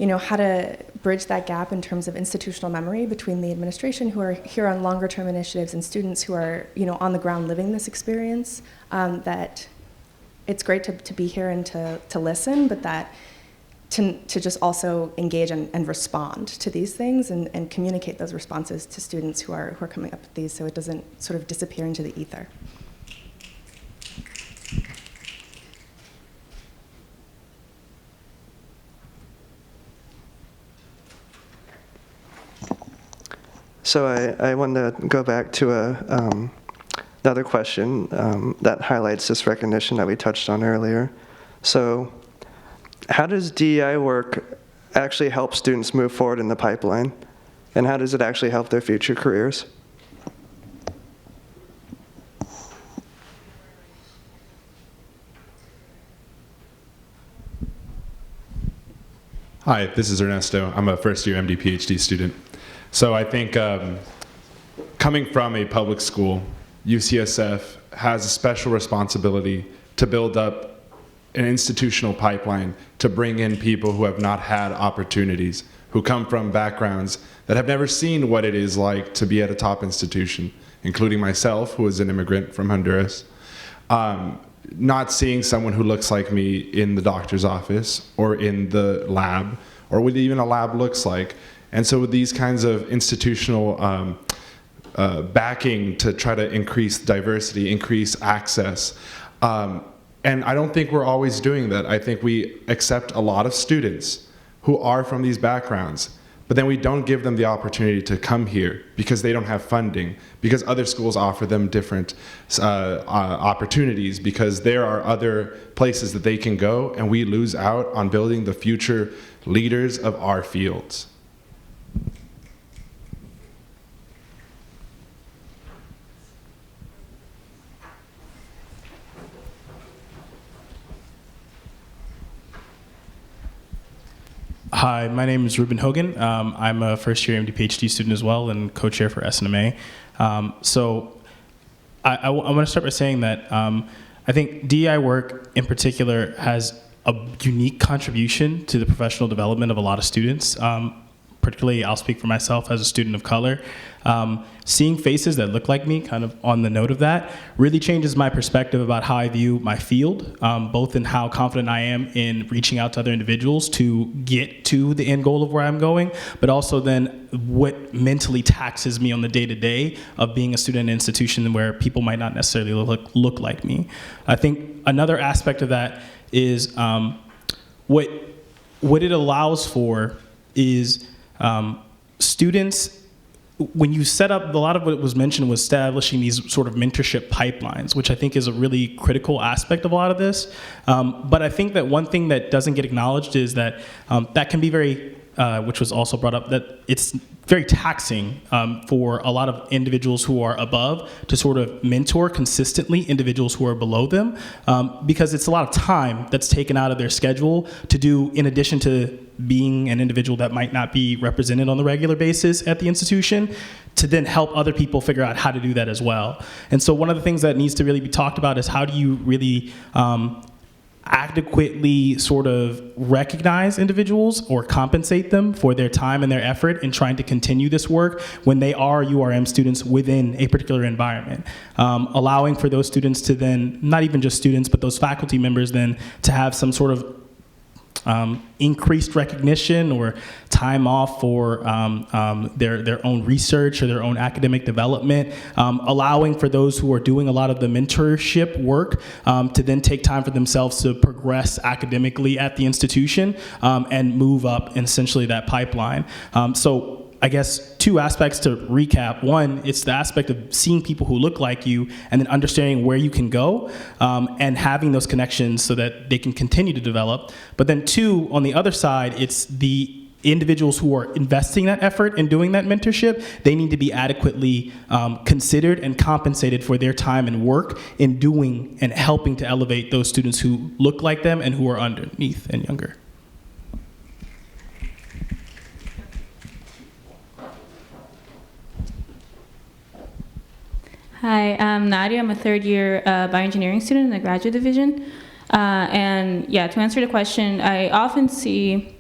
how to bridge that gap in terms of institutional memory between the administration who are here on longer term initiatives and students who are, on the ground living this experience, that it's great to be here and to listen, but that to just also engage and respond to these things and communicate those responses to students who are coming up with these, so it doesn't sort of disappear into the ether. So I wanted to go back to another question that highlights this recognition that we touched on earlier. So how does DEI work actually help students move forward in the pipeline? And how does it actually help their future careers? Hi, this is Ernesto. I'm a first-year MD PhD student. So I think coming from a public school, UCSF has a special responsibility to build up an institutional pipeline to bring in people who have not had opportunities, who come from backgrounds that have never seen what it is like to be at a top institution, including myself, who is an immigrant from Honduras. Not seeing someone who looks like me in the doctor's office or in the lab, or what even a lab looks like. And so with these kinds of institutional backing to try to increase diversity, increase access, and I don't think we're always doing that. I think we accept a lot of students who are from these backgrounds, but then we don't give them the opportunity to come here because they don't have funding, because other schools offer them different opportunities, because there are other places that they can go, and we lose out on building the future leaders of our fields. Hi, my name is Reuben Hogan. I'm a first-year MD PhD student as well and co-chair for SNMA. So I want to start by saying that I think DEI work in particular has a unique contribution to the professional development of a lot of students. Particularly, I'll speak for myself as a student of color. Seeing faces that look like me, kind of on the note of that, really changes my perspective about how I view my field, both in how confident I am in reaching out to other individuals to get to the end goal of where I'm going, but also then what mentally taxes me on the day-to-day of being a student in an institution where people might not necessarily look like me. I think another aspect of that is what it allows for is students, when you set up, a lot of what was mentioned was establishing these sort of mentorship pipelines, which I think is a really critical aspect of a lot of this. But I think that one thing that doesn't get acknowledged is that that can be very, which was also brought up, that it's very taxing for a lot of individuals who are above to sort of mentor consistently individuals who are below them, because it's a lot of time that's taken out of their schedule to do, in addition to being an individual that might not be represented on the regular basis at the institution, to then help other people figure out how to do that as well. And so one of the things that needs to really be talked about is how do you really adequately sort of recognize individuals or compensate them for their time and their effort in trying to continue this work when they are URM students within a particular environment. Allowing for those students to then, not even just students, but those faculty members then to have some sort of increased recognition or time off for their own research or their own academic development, allowing for those who are doing a lot of the mentorship work to then take time for themselves to progress academically at the institution and move up in essentially that pipeline. So I guess two aspects to recap. One, it's the aspect of seeing people who look like you and then understanding where you can go and having those connections so that they can continue to develop. But then two, on the other side, it's the individuals who are investing that effort and doing that mentorship, they need to be adequately considered and compensated for their time and work in doing and helping to elevate those students who look like them and who are underneath and younger. Hi, I'm Nadia. I'm a third-year bioengineering student in the graduate division. And yeah, to answer the question, I often see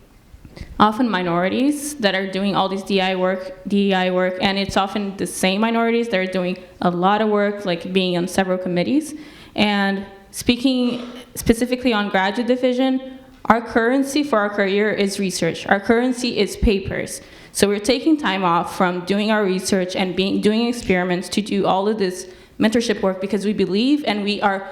minorities that are doing all this DEI work, and it's often the same minorities that are doing a lot of work, like being on several committees. And speaking specifically on graduate division, our currency for our career is research. Our currency is papers. So we're taking time off from doing our research and doing experiments to do all of this mentorship work because we believe and we are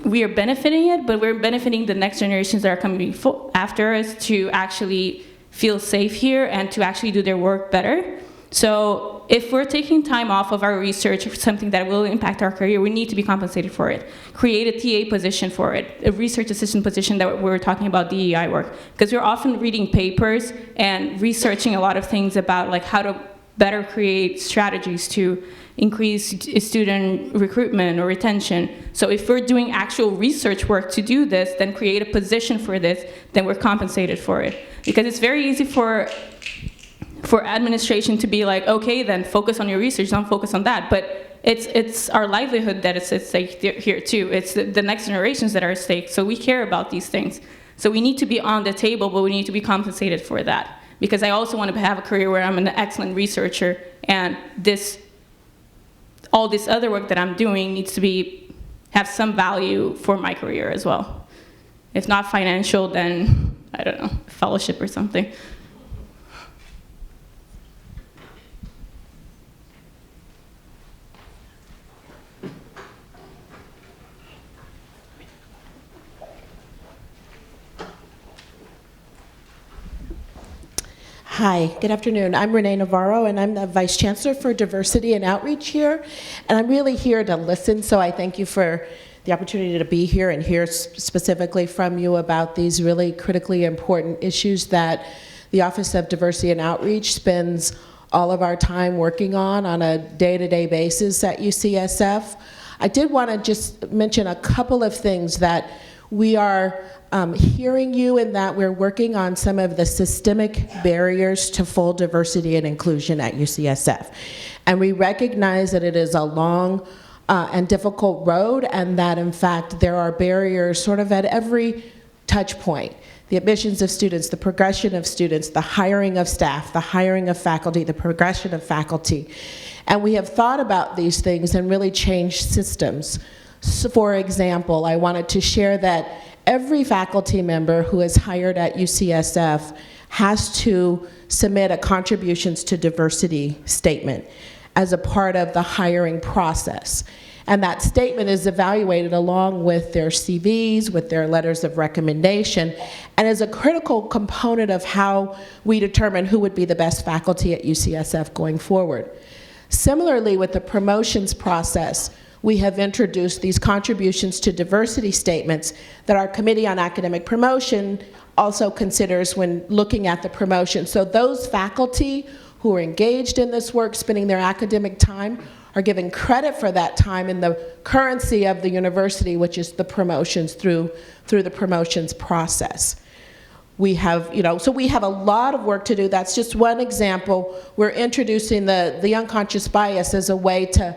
benefiting it, but we're benefiting the next generations that are coming after us to actually feel safe here and to actually do their work better. So if we're taking time off of our research for something that will impact our career, we need to be compensated for it. Create a TA position for it, a research assistant position that we're talking about DEI work. Because we're often reading papers and researching a lot of things about like how to better create strategies to increase student recruitment or retention. So if we're doing actual research work to do this, then create a position for this, then we're compensated for it. Because it's very easy for administration to be like, okay, then focus on your research, don't focus on that. But it's our livelihood that is at stake here too. It's the next generations that are at stake. So we care about these things. So we need to be on the table, but we need to be compensated for that. Because I also want to have a career where I'm an excellent researcher, and all this other work that I'm doing needs to have some value for my career as well. If not financial, then I don't know, fellowship or something. Hi, good afternoon. I'm Renee Navarro, and I'm the Vice Chancellor for Diversity and Outreach here. And I'm really here to listen, so I thank you for the opportunity to be here and hear specifically from you about these really critically important issues that the Office of Diversity and Outreach spends all of our time working on a day-to-day basis at UCSF. I did want to just mention a couple of things that we are hearing you in that we're working on some of the systemic barriers to full diversity and inclusion at UCSF. And we recognize that it is a long and difficult road, and that in fact there are barriers sort of at every touch point. The admissions of students, the progression of students, the hiring of staff, the hiring of faculty, the progression of faculty. And we have thought about these things and really changed systems. So for example, I wanted to share that every faculty member who is hired at UCSF has to submit a contributions to diversity statement as a part of the hiring process. And that statement is evaluated along with their CVs, with their letters of recommendation, and is a critical component of how we determine who would be the best faculty at UCSF going forward. Similarly, with the promotions process, we have introduced these contributions to diversity statements that our Committee on Academic Promotion also considers when looking at the promotion. So those faculty who are engaged in this work, spending their academic time, are given credit for that time in the currency of the university, which is the promotions through the promotions process. We have, so we have a lot of work to do. That's just one example. We're introducing the unconscious bias as a way to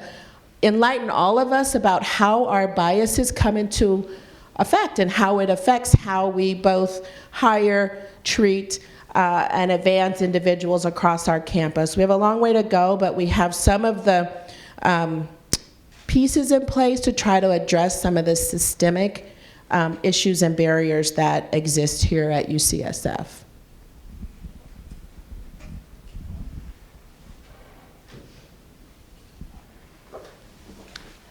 enlighten all of us about how our biases come into effect and how it affects how we both hire, treat, and advance individuals across our campus. We have a long way to go, but we have some of the pieces in place to try to address some of the systemic issues and barriers that exist here at UCSF.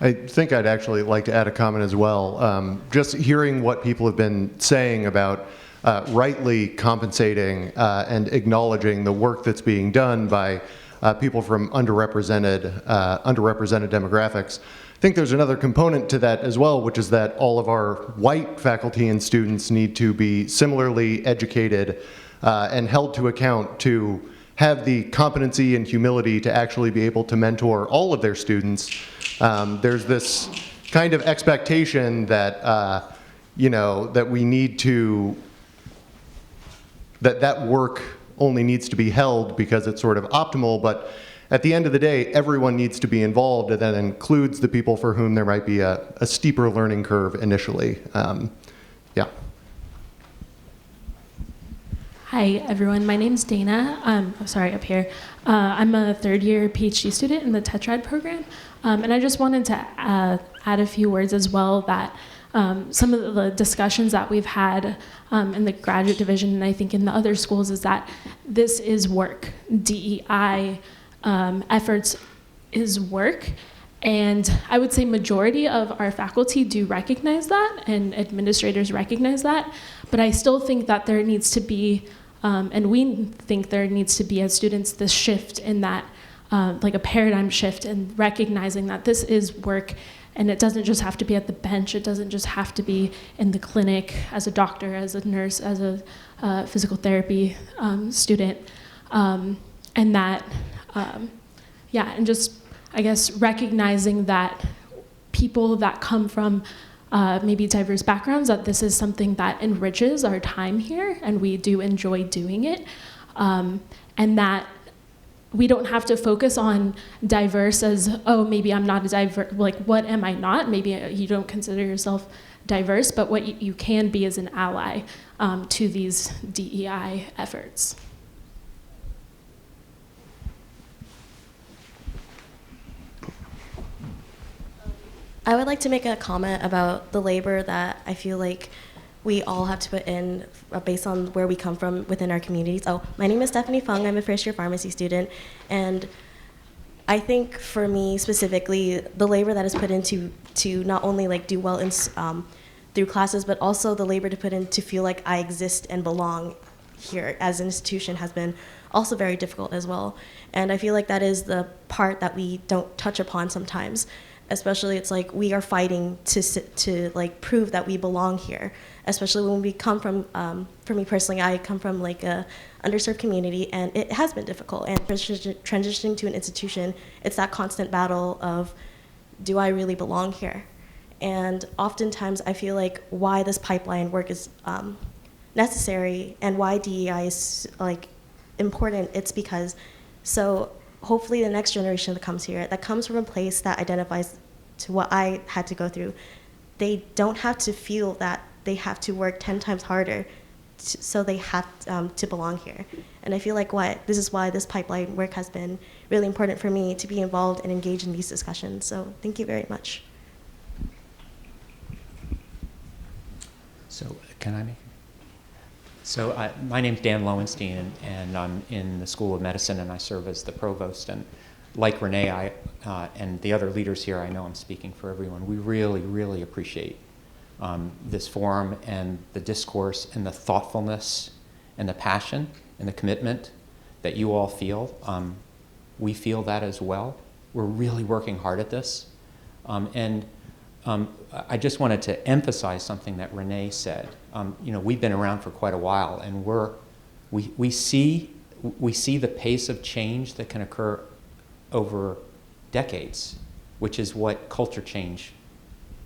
I think I'd actually like to add a comment as well. Just hearing what people have been saying about rightly compensating and acknowledging the work that's being done by people from underrepresented demographics. I think there's another component to that as well, which is that all of our white faculty and students need to be similarly educated and held to account to have the competency and humility to actually be able to mentor all of their students. There's this kind of expectation that, that we need to, that work only needs to be held because it's sort of optimal, but at the end of the day, everyone needs to be involved, and that includes the people for whom there might be a steeper learning curve initially. Yeah. Hi, everyone. My name's Dana. Up here. I'm a third-year PhD student in the Tetrad program, and I just wanted to add a few words as well that some of the discussions that we've had in the graduate division, and I think in the other schools, is that this is work. DEI efforts is work. And I would say majority of our faculty do recognize that, and administrators recognize that, but I still think that there needs to be, and we think there needs to be as students, this shift in that, like a paradigm shift in recognizing that this is work, and it doesn't just have to be at the bench, it doesn't just have to be in the clinic as a doctor, as a nurse, as a physical therapy student, and that, and just, I guess, recognizing that people that come from maybe diverse backgrounds, that this is something that enriches our time here, and we do enjoy doing it, and that we don't have to focus on diverse as, oh, maybe I'm not a diverse, like, what am I not? Maybe you don't consider yourself diverse, but what you can be as an ally to these DEI efforts. I would like to make a comment about the labor that I feel like we all have to put in based on where we come from within our communities. Oh, my name is Stephanie Fung. I'm a first-year pharmacy student, and I think for me specifically, the labor that is put into to not only like do well in through classes, but also the labor to put in to feel like I exist and belong here as an institution has been also very difficult as well. And I feel like that is the part that we don't touch upon sometimes. Especially, it's like we are fighting to like prove that we belong here. Especially when we come from, for me personally, I come from like a underserved community, and it has been difficult. And transitioning to an institution, it's that constant battle of, do I really belong here? And oftentimes, I feel like why this pipeline work is necessary and why DEI is like important. It's because hopefully the next generation that comes here, that comes from a place that identifies to what I had to go through, they don't have to feel that they have to work 10 times harder so they have to belong here. And I feel like this is why this pipeline work has been really important for me to be involved and engage in these discussions. So thank you very much. So can I make it? So my name's Dan Lowenstein, and I'm in the School of Medicine, and I serve as the provost. And like Renee, and the other leaders here, I know I'm speaking for everyone, we really, really appreciate this forum and the discourse and the thoughtfulness and the passion and the commitment that you all feel. We feel that as well. We're really working hard at this. I just wanted to emphasize something that Renee said. We've been around for quite a while, and we see the pace of change that can occur over decades, which is what culture change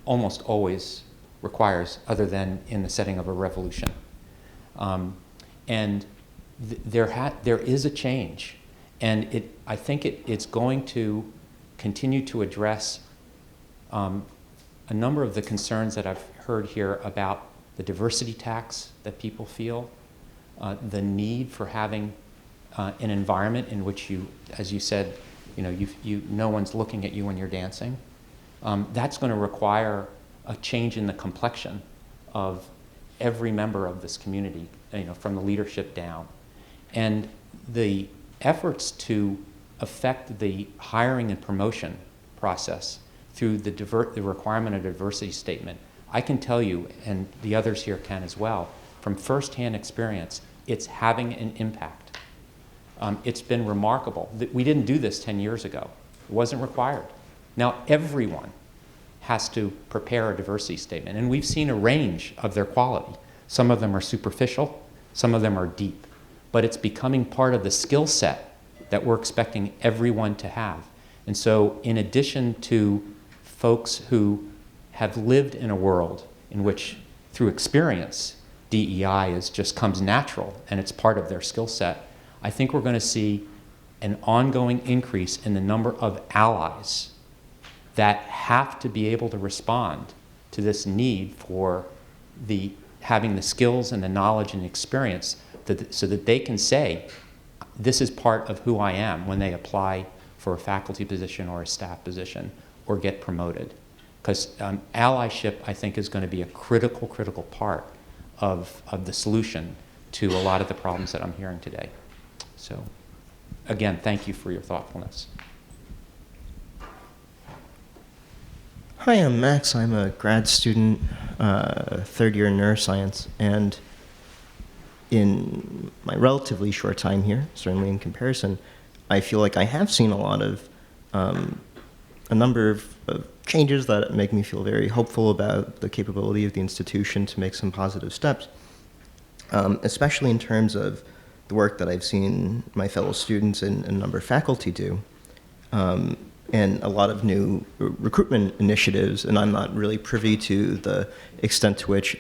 almost always requires, other than in the setting of a revolution. There is a change, and I think it's going to continue to address a number of the concerns that I've heard here about the diversity tax that people feel, the need for having an environment in which you, as you said, no one's looking at you when you're dancing. That's going to require a change in the complexion of every member of this community, from the leadership down. And the efforts to affect the hiring and promotion process through the requirement of diversity statement, I can tell you, and the others here can as well, from firsthand experience, it's having an impact. It's been remarkable. We didn't do this 10 years ago. It wasn't required. Now everyone has to prepare a diversity statement, and we've seen a range of their quality. Some of them are superficial, some of them are deep. but it's becoming part of the skill set that we're expecting everyone to have. And so in addition to folks who have lived in a world in which, through experience, DEI just comes natural and it's part of their skill set, I think we're going to see an ongoing increase in the number of allies that have to be able to respond to this need for having the skills and the knowledge and experience so that they can say, this is part of who I am when they apply for a faculty position or a staff position or get promoted. Because allyship, I think, is going to be a critical part of the solution to a lot of the problems that I'm hearing today. So, again, thank you for your thoughtfulness. Hi, I'm Max. I'm a grad student, third year in neuroscience, and in my relatively short time here, certainly in comparison, I feel like I have seen a lot of, a number of changes that make me feel very hopeful about the capability of the institution to make some positive steps, especially in terms of the work that I've seen my fellow students and a number of faculty do, and a lot of new recruitment initiatives, and I'm not really privy to the extent to which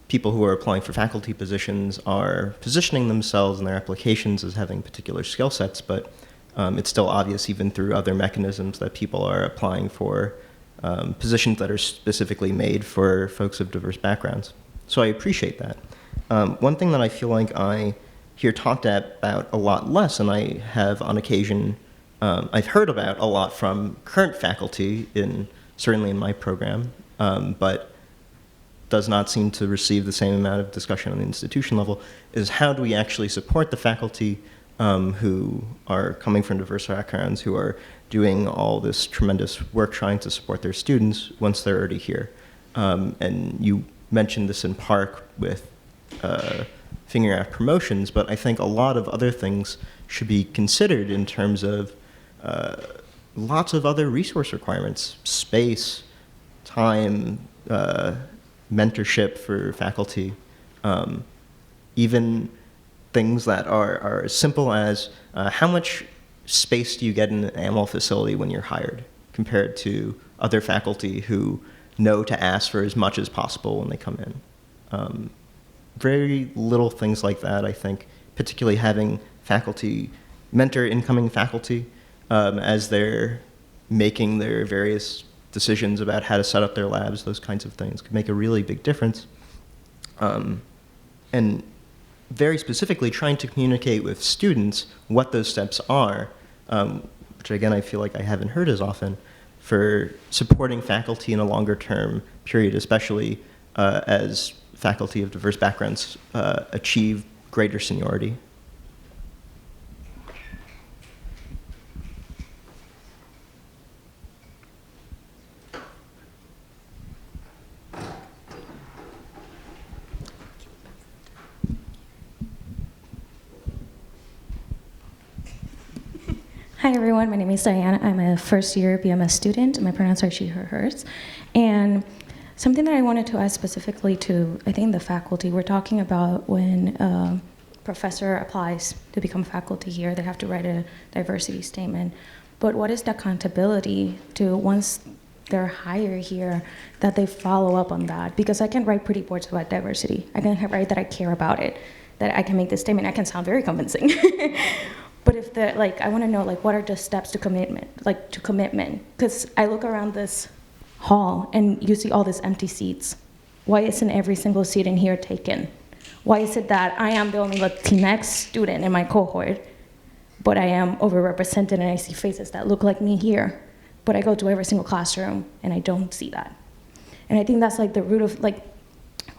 people who are applying for faculty positions are positioning themselves in their applications as having particular skill sets, but it's still obvious even through other mechanisms that people are applying for positions that are specifically made for folks of diverse backgrounds. So I appreciate that. One thing that I feel like I hear talked about a lot less, and I have on occasion, I've heard about a lot from current faculty, certainly in my program, but does not seem to receive the same amount of discussion on the institution level, is how do we actually support the faculty who are coming from diverse backgrounds, who are doing all this tremendous work trying to support their students once they're already here. And you mentioned this in part with figuring out promotions, but I think a lot of other things should be considered in terms of lots of other resource requirements, space, time, mentorship for faculty, even things that are as simple as how much space do you get in an AML facility when you're hired compared to other faculty who know to ask for as much as possible when they come in. Very little things like that, I think, particularly having faculty mentor incoming faculty as they're making their various decisions about how to set up their labs, those kinds of things could make a really big difference. And very specifically trying to communicate with students what those steps are, which again I feel like I haven't heard as often, for supporting faculty in a longer term period, especially as faculty of diverse backgrounds achieve greater seniority. Hi everyone, my name is Diana. I'm a first year BMS student. My pronouns are she, her, hers. And something that I wanted to ask specifically to, I think, the faculty, we're talking about when a professor applies to become faculty here, they have to write a diversity statement. But what is the accountability to, once they're hired here, that they follow up on that? Because I can write pretty boards about diversity. I can write that I care about it, that I can make this statement. I can sound very convincing. But if the, I want to know, what are the steps to commitment, Because I look around this hall and you see all these empty seats. Why isn't every single seat in here taken? Why is it that I am the only Latinx student in my cohort, but I am overrepresented and I see faces that look like me here, but I go to every single classroom and I don't see that? And I think that's the root of,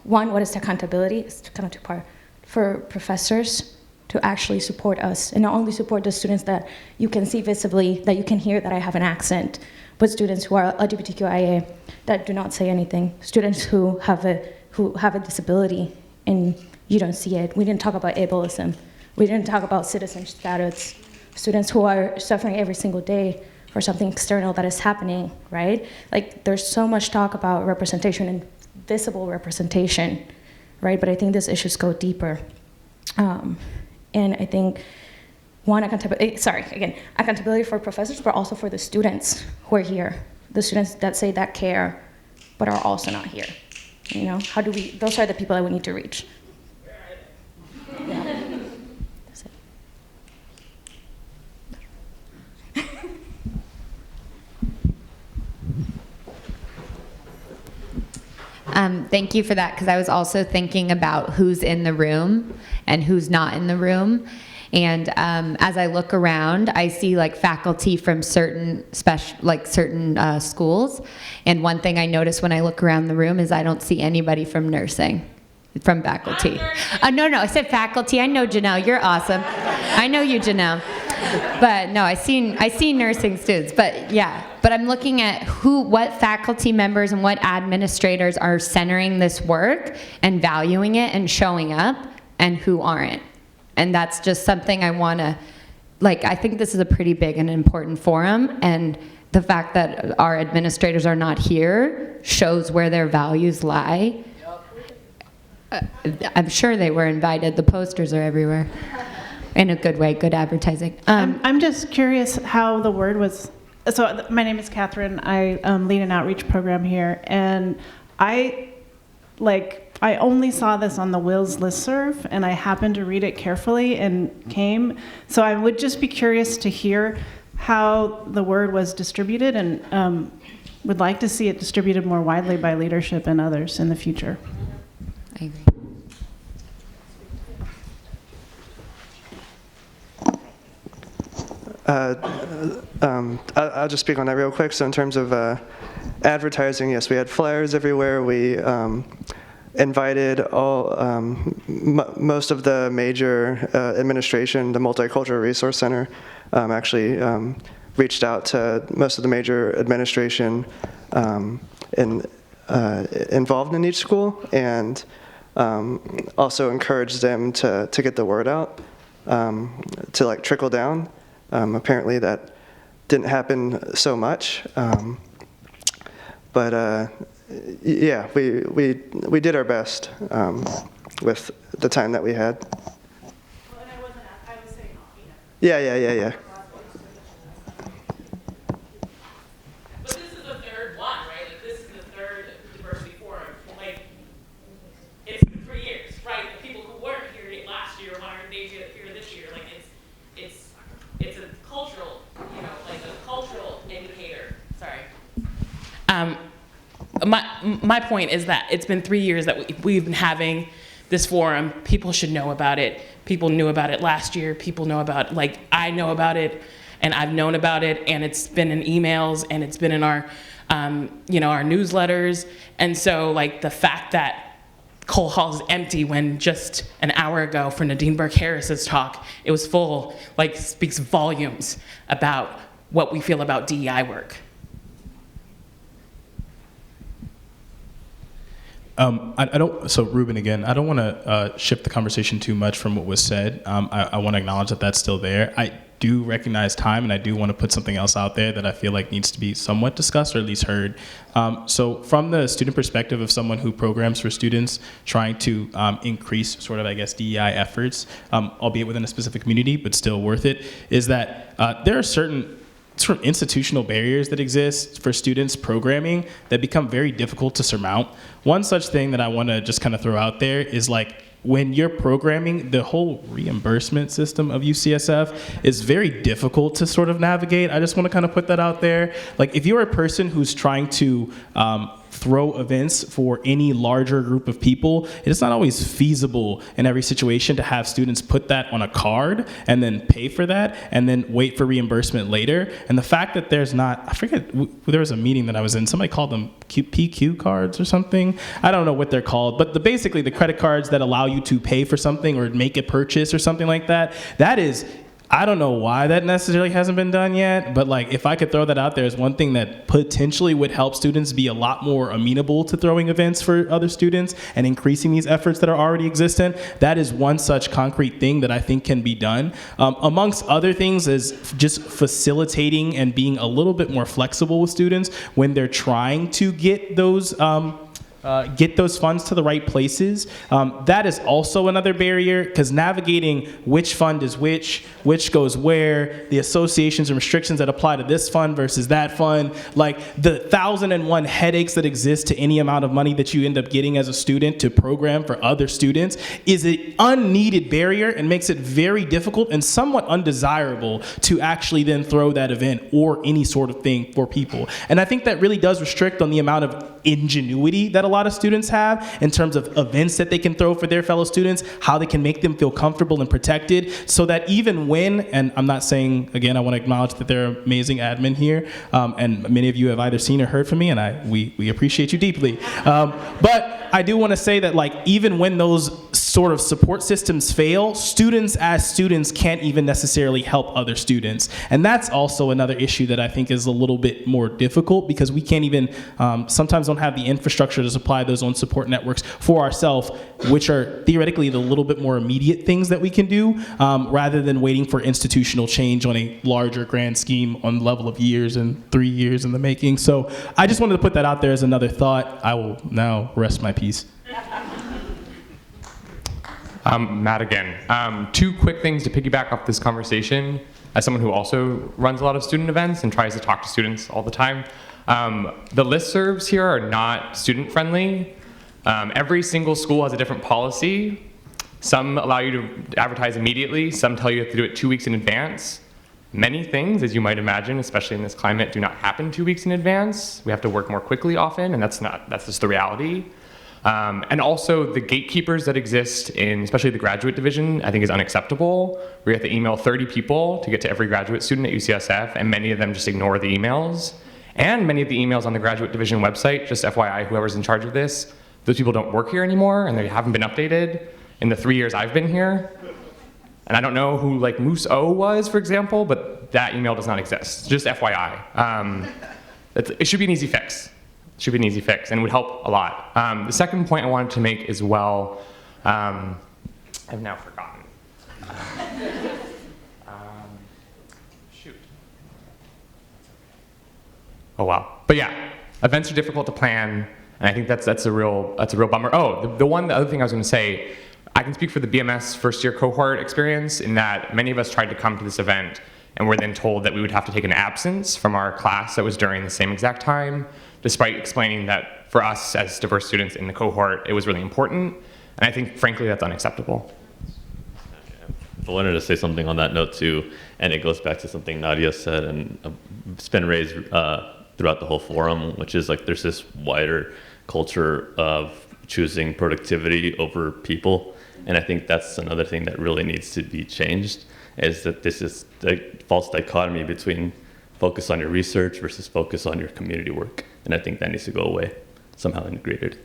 one, what is the accountability? It's kind of two-part. For professors to actually support us, and not only support the students that you can see visibly, that you can hear that I have an accent, but students who are LGBTQIA that do not say anything, students who have a disability and you don't see it. We didn't talk about ableism. We didn't talk about citizen status. Students who are suffering every single day for something external that is happening, right? There's so much talk about representation and visible representation, right? But I think these issues go deeper. And I think accountability for professors, but also for the students who are here, the students that say that care, but are also not here. You know, those are the people that we need to reach. Yeah. That's it. Thank you for that, because I was also thinking about who's in the room and who's not in the room. And as I look around, I see like faculty from certain schools. And one thing I notice when I look around the room is I don't see anybody from nursing, from faculty. No, I said faculty. I know Janelle, you're awesome. I know you, Janelle. But no, I see nursing students. But yeah, but I'm looking at what faculty members and what administrators are centering this work and valuing it and showing up, and who aren't. And that's just something I want to, I think this is a pretty big and important forum, and the fact that our administrators are not here shows where their values lie. I'm sure they were invited. The posters are everywhere. In a good way, good advertising. I'm just curious how the word was. So my name is Catherine. I lead an outreach program here, and I only saw this on the Wills listserv, and I happened to read it carefully and came. So I would just be curious to hear how the word was distributed, and would like to see it distributed more widely by leadership and others in the future. I agree. I'll just speak on that real quick. So in terms of advertising, yes, we had flyers everywhere. We invited most of the major administration. The Multicultural Resource Center actually reached out to most of the major administration involved in each school, and also encouraged them to get the word out, to trickle down. Apparently that didn't happen so much, but yeah, we did our best with the time that we had. Well, and I was saying, Yeah. But this is the third one, right? This is the third diversity forum. It's been 3 years, right? The people who weren't here last year, why aren't they here this year? It's a cultural, a cultural indicator. Sorry. My point is that it's been 3 years that we've been having this forum. People should know about it. People knew about it last year. People know about it. I know about it, and I've known about it, and it's been in emails, and it's been in our, our newsletters. And so, the fact that Cole Hall is empty when just an hour ago for Nadine Burke-Harris's talk, it was full, speaks volumes about what we feel about DEI work. So Reuben again, I don't want to shift the conversation too much from what was said. I want to acknowledge that that's still there. I do recognize time, and I do want to put something else out there that I feel like needs to be somewhat discussed or at least heard. So from the student perspective of someone who programs for students trying to increase DEI efforts, albeit within a specific community, but still worth it, is that there are certain institutional barriers that exist for students programming that become very difficult to surmount. One such thing that I want to just kind of throw out there is when you're programming, the whole reimbursement system of UCSF is very difficult to navigate. I just want to kind of put that out there. If you're a person who's trying to throw events for any larger group of people, it's not always feasible in every situation to have students put that on a card and then pay for that and then wait for reimbursement later. And the fact that there's not, I forget, there was a meeting that I was in, somebody called them PQ cards or something. I don't know what they're called, but basically the credit cards that allow you to pay for something or make a purchase or something like that, that is, I don't know why that necessarily hasn't been done yet, but if I could throw that out there as one thing that potentially would help students be a lot more amenable to throwing events for other students and increasing these efforts that are already existent, that is one such concrete thing that I think can be done. Amongst other things is just facilitating and being a little bit more flexible with students when they're trying to get those get those funds to the right places. That is also another barrier, because navigating which fund is which goes where, the associations and restrictions that apply to this fund versus that fund, like the 1,001 headaches that exist to any amount of money that you end up getting as a student to program for other students is an unneeded barrier and makes it very difficult and somewhat undesirable to actually then throw that event or any sort of thing for people. And I think that really does restrict on the amount of ingenuity that a lot of students have in terms of events that they can throw for their fellow students, how they can make them feel comfortable and protected, so that even when, and I'm not saying, again, I want to acknowledge that there are amazing admin here, and many of you have either seen or heard from me, and we appreciate you deeply. But I do want to say that, like, even when those sort of support systems fail, students as students can't even necessarily help other students. And that's also another issue that I think is a little bit more difficult, because we can't even, sometimes don't have the infrastructure to supply those own support networks for ourselves, which are theoretically the little bit more immediate things that we can do, rather than waiting for institutional change on a larger grand scheme on the level of years and 3 years in the making. So I just wanted to put that out there as another thought. I will now rest my peace. Matt again. Two quick things to piggyback off this conversation. As someone who also runs a lot of student events and tries to talk to students all the time, the listservs here are not student-friendly. Every single school has a different policy. Some allow you to advertise immediately. Some tell you you have to do it 2 weeks in advance. Many things, as you might imagine, especially in this climate, do not happen 2 weeks in advance. We have to work more quickly often, and that's just the reality. And also the gatekeepers that exist in, especially the graduate division, I think is unacceptable. We have to email 30 people to get to every graduate student at UCSF, and many of them just ignore the emails. And many of the emails on the graduate division website, just FYI, whoever's in charge of this, those people don't work here anymore, and they haven't been updated in the 3 years I've been here. And I don't know who, like, Moose O was, for example, but that email does not exist, just FYI. It should be an easy fix. Should be an easy fix, and it would help a lot. The second point I wanted to make as well, I've now forgotten. Shoot. Oh wow. But yeah, events are difficult to plan, and I think that's a real bummer. Oh, the other thing I was going to say, I can speak for the BMS first year cohort experience in that many of us tried to come to this event and were then told that we would have to take an absence from our class that was during the same exact time, despite explaining that for us as diverse students in the cohort, it was really important. And I think, frankly, that's unacceptable. I wanted to say something on that note too, and it goes back to something Nadia said, and it's been raised throughout the whole forum, which is like there's this wider culture of choosing productivity over people. And I think that's another thing that really needs to be changed, is that this is the false dichotomy between focus on your research versus focus on your community work. And I think that needs to go away, somehow integrated.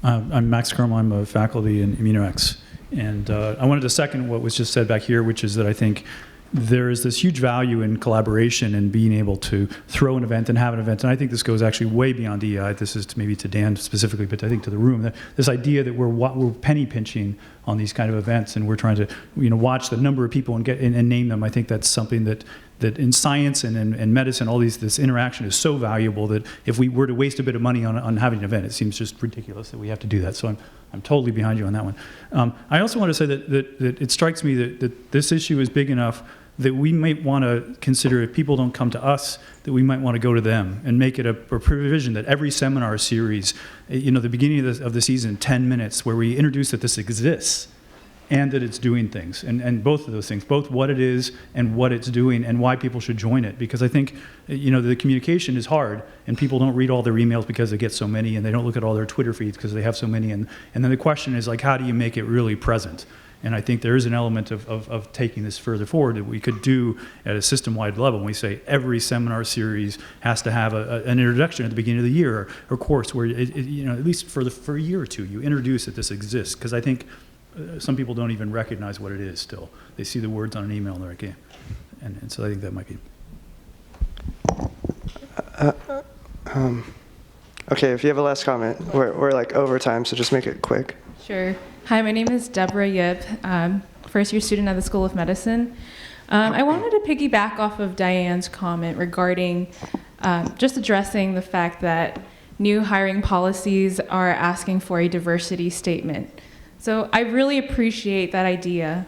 I'm Max Kermel. I'm a faculty in Immuno-X. And I wanted to second what was just said back here, which is that I think there is this huge value in collaboration and being able to throw an event and have an event. And I think this goes actually way beyond DEI. This is maybe to Dan specifically, but I think to the room. That this idea that we're penny pinching on these kind of events, and we're trying to watch the number of people and get and name them. I think that's something that in science and in medicine, all this interaction is so valuable that if we were to waste a bit of money on having an event, it seems just ridiculous that we have to do that. So I'm totally behind you on that one. I also want to say that it strikes me that this issue is big enough that we might want to consider, if people don't come to us, that we might want to go to them and make it a provision that every seminar series, the beginning of the season, 10 minutes, where we introduce that this exists and that it's doing things, and both of those things, both what it is and what it's doing and why people should join it. Because I think, the communication is hard, and people don't read all their emails because they get so many, and they don't look at all their Twitter feeds because they have so many. And then the question is, like, how do you make it really present? And I think there is an element of taking this further forward that we could do at a system-wide level. We say every seminar series has to have an introduction at the beginning of the year or course where, at least for a year or two, you introduce that this exists. Because I think some people don't even recognize what it is still. They see the words on an email and they're like, yeah. And so I think that might be. Okay, if you have a last comment, we're like over time, so just make it quick. Sure. Hi, my name is Deborah Yip, first-year student at the School of Medicine. I wanted to piggyback off of Diane's comment regarding just addressing the fact that new hiring policies are asking for a diversity statement. So I really appreciate that idea.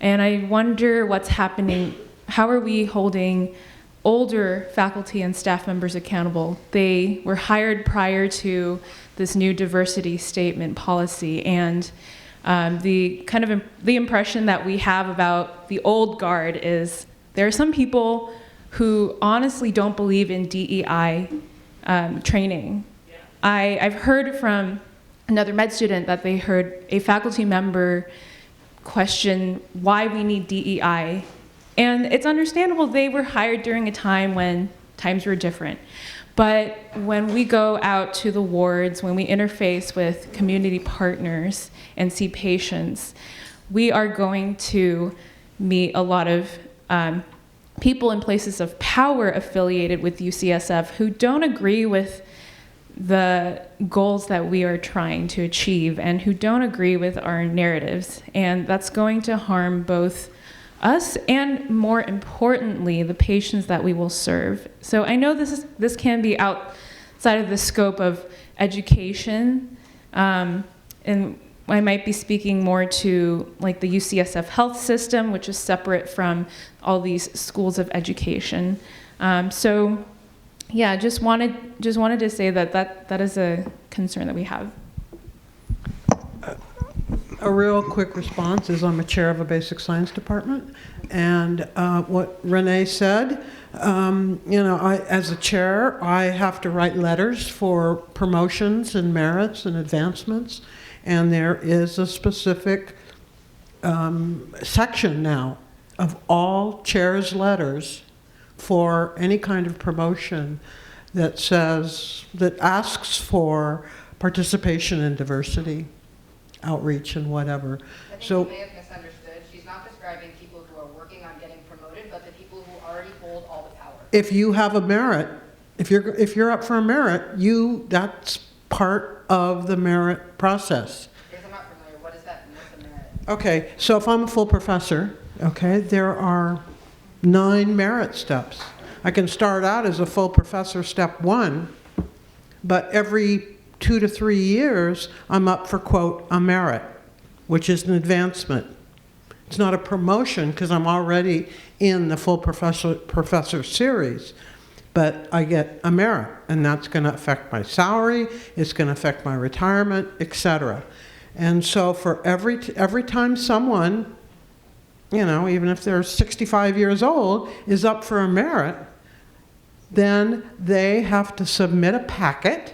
And I wonder what's happening. How are we holding older faculty and staff members accountable? They were hired prior to this new diversity statement policy, and the impression that we have about the old guard is there are some people who honestly don't believe in DEI training. I've heard from another med student that they heard a faculty member question why we need DEI. And it's understandable, they were hired during a time when times were different. But when we go out to the wards, when we interface with community partners and see patients, we are going to meet a lot of people in places of power affiliated with UCSF who don't agree with the goals that we are trying to achieve and who don't agree with our narratives. And that's going to harm both us and, more importantly, the patients that we will serve. So I know this can be outside of the scope of education, and I might be speaking more to like the UCSF health system, which is separate from all these schools of education. So yeah, just wanted to say that is a concern that we have. A real quick response is I'm a chair of a basic science department, and what Renee said, as a chair, I have to write letters for promotions and merits and advancements, and there is a specific section now of all chairs' letters for any kind of promotion that asks for participation in diversity, outreach, and whatever. I think So you may have misunderstood. She's not describing people who are working on getting promoted, but the people who already hold all the power. if you have a merit, if you're up for a merit, that's part of the merit process. Because I'm not familiar. What is that? What's a merit? Okay, so if I'm a full professor, okay, there are 9 merit steps. I can start out as a full professor, step 1, but every 2 to 3 years, I'm up for, quote, a merit, which is an advancement. It's not a promotion because I'm already in the full professor series, but I get a merit, and that's going to affect my salary, it's going to affect my retirement, etc. And so for every time someone, even if they're 65 years old, is up for a merit, then they have to submit a packet,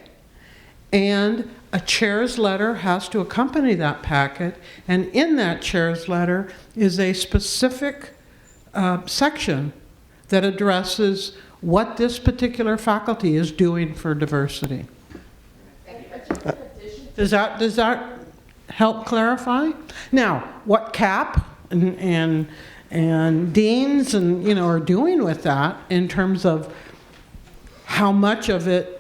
and a chair's letter has to accompany that packet, and in that chair's letter is a specific section that addresses what this particular faculty is doing for diversity. Does that help clarify? Now, what CAP and deans are doing with that in terms of how much of it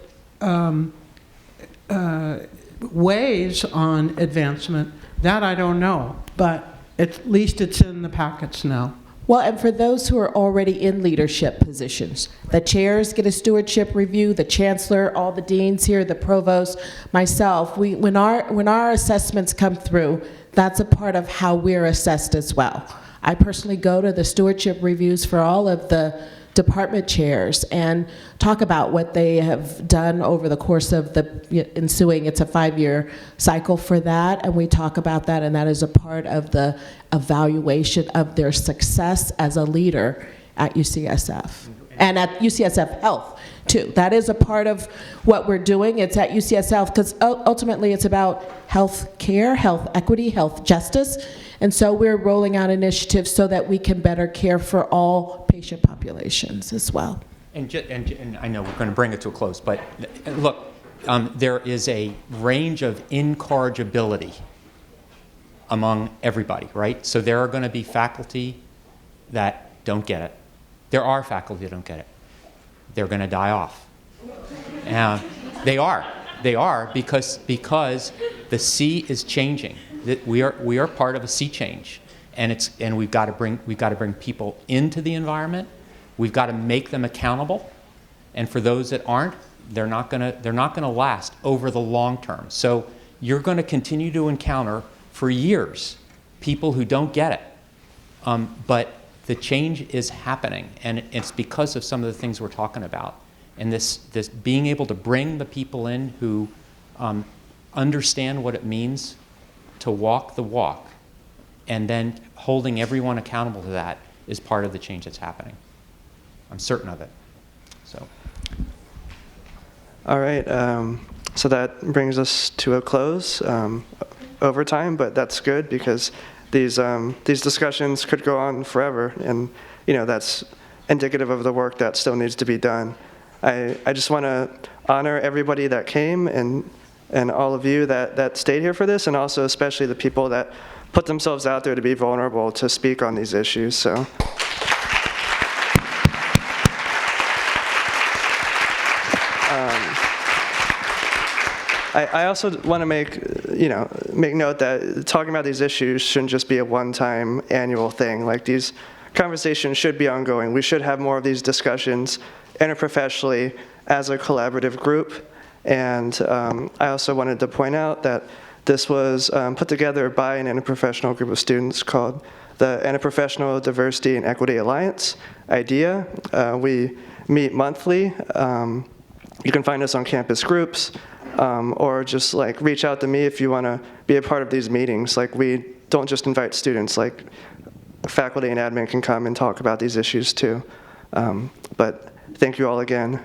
weighs on advancement, that I don't know, but at least it's in the packets now. Well, and for those who are already in leadership positions, the chairs get a stewardship review, the chancellor, all the deans here, the provost, myself, when our assessments come through, that's a part of how we're assessed as well. I personally go to the stewardship reviews for all of the department chairs and talk about what they have done over the course of the ensuing, it's a 5-year cycle for that, and we talk about that, and that is a part of the evaluation of their success as a leader at UCSF and at UCSF Health too. That is a part of what we're doing. It's at UCSF because ultimately it's about health care, health equity, health justice, and so we're rolling out initiatives so that we can better care for all patient populations as well. And I know we're going to bring it to a close, but look, there is a range of incorrigibility among everybody, right? So there are going to be faculty that don't get it. There are faculty that don't get it. They're going to die off. They are because the sea is changing. We are part of a sea change, and we've got to bring people into the environment. We've got to make them accountable, and for those that aren't, they're not gonna last over the long term. So you're going to continue to encounter for years people who don't get it. But the change is happening, and it's because of some of the things we're talking about. And this being able to bring the people in who understand what it means to walk the walk, and then holding everyone accountable to that is part of the change that's happening. I'm certain of it. So. All right. So that brings us to a close over time, but that's good because these discussions could go on forever, and that's indicative of the work that still needs to be done. I just want to honor everybody that came and all of you that stayed here for this, and also especially the people that put themselves out there to be vulnerable to speak on these issues. So. I also want to make note that talking about these issues shouldn't just be a one-time annual thing. Like, these conversations should be ongoing. We should have more of these discussions interprofessionally as a collaborative group. And I also wanted to point out that this was put together by an interprofessional group of students called the Interprofessional Diversity and Equity Alliance, IDEA. We meet monthly. You can find us on campus groups. Or just reach out to me if you want to be a part of these meetings. We don't just invite students, faculty and admin can come and talk about these issues too. But thank you all again.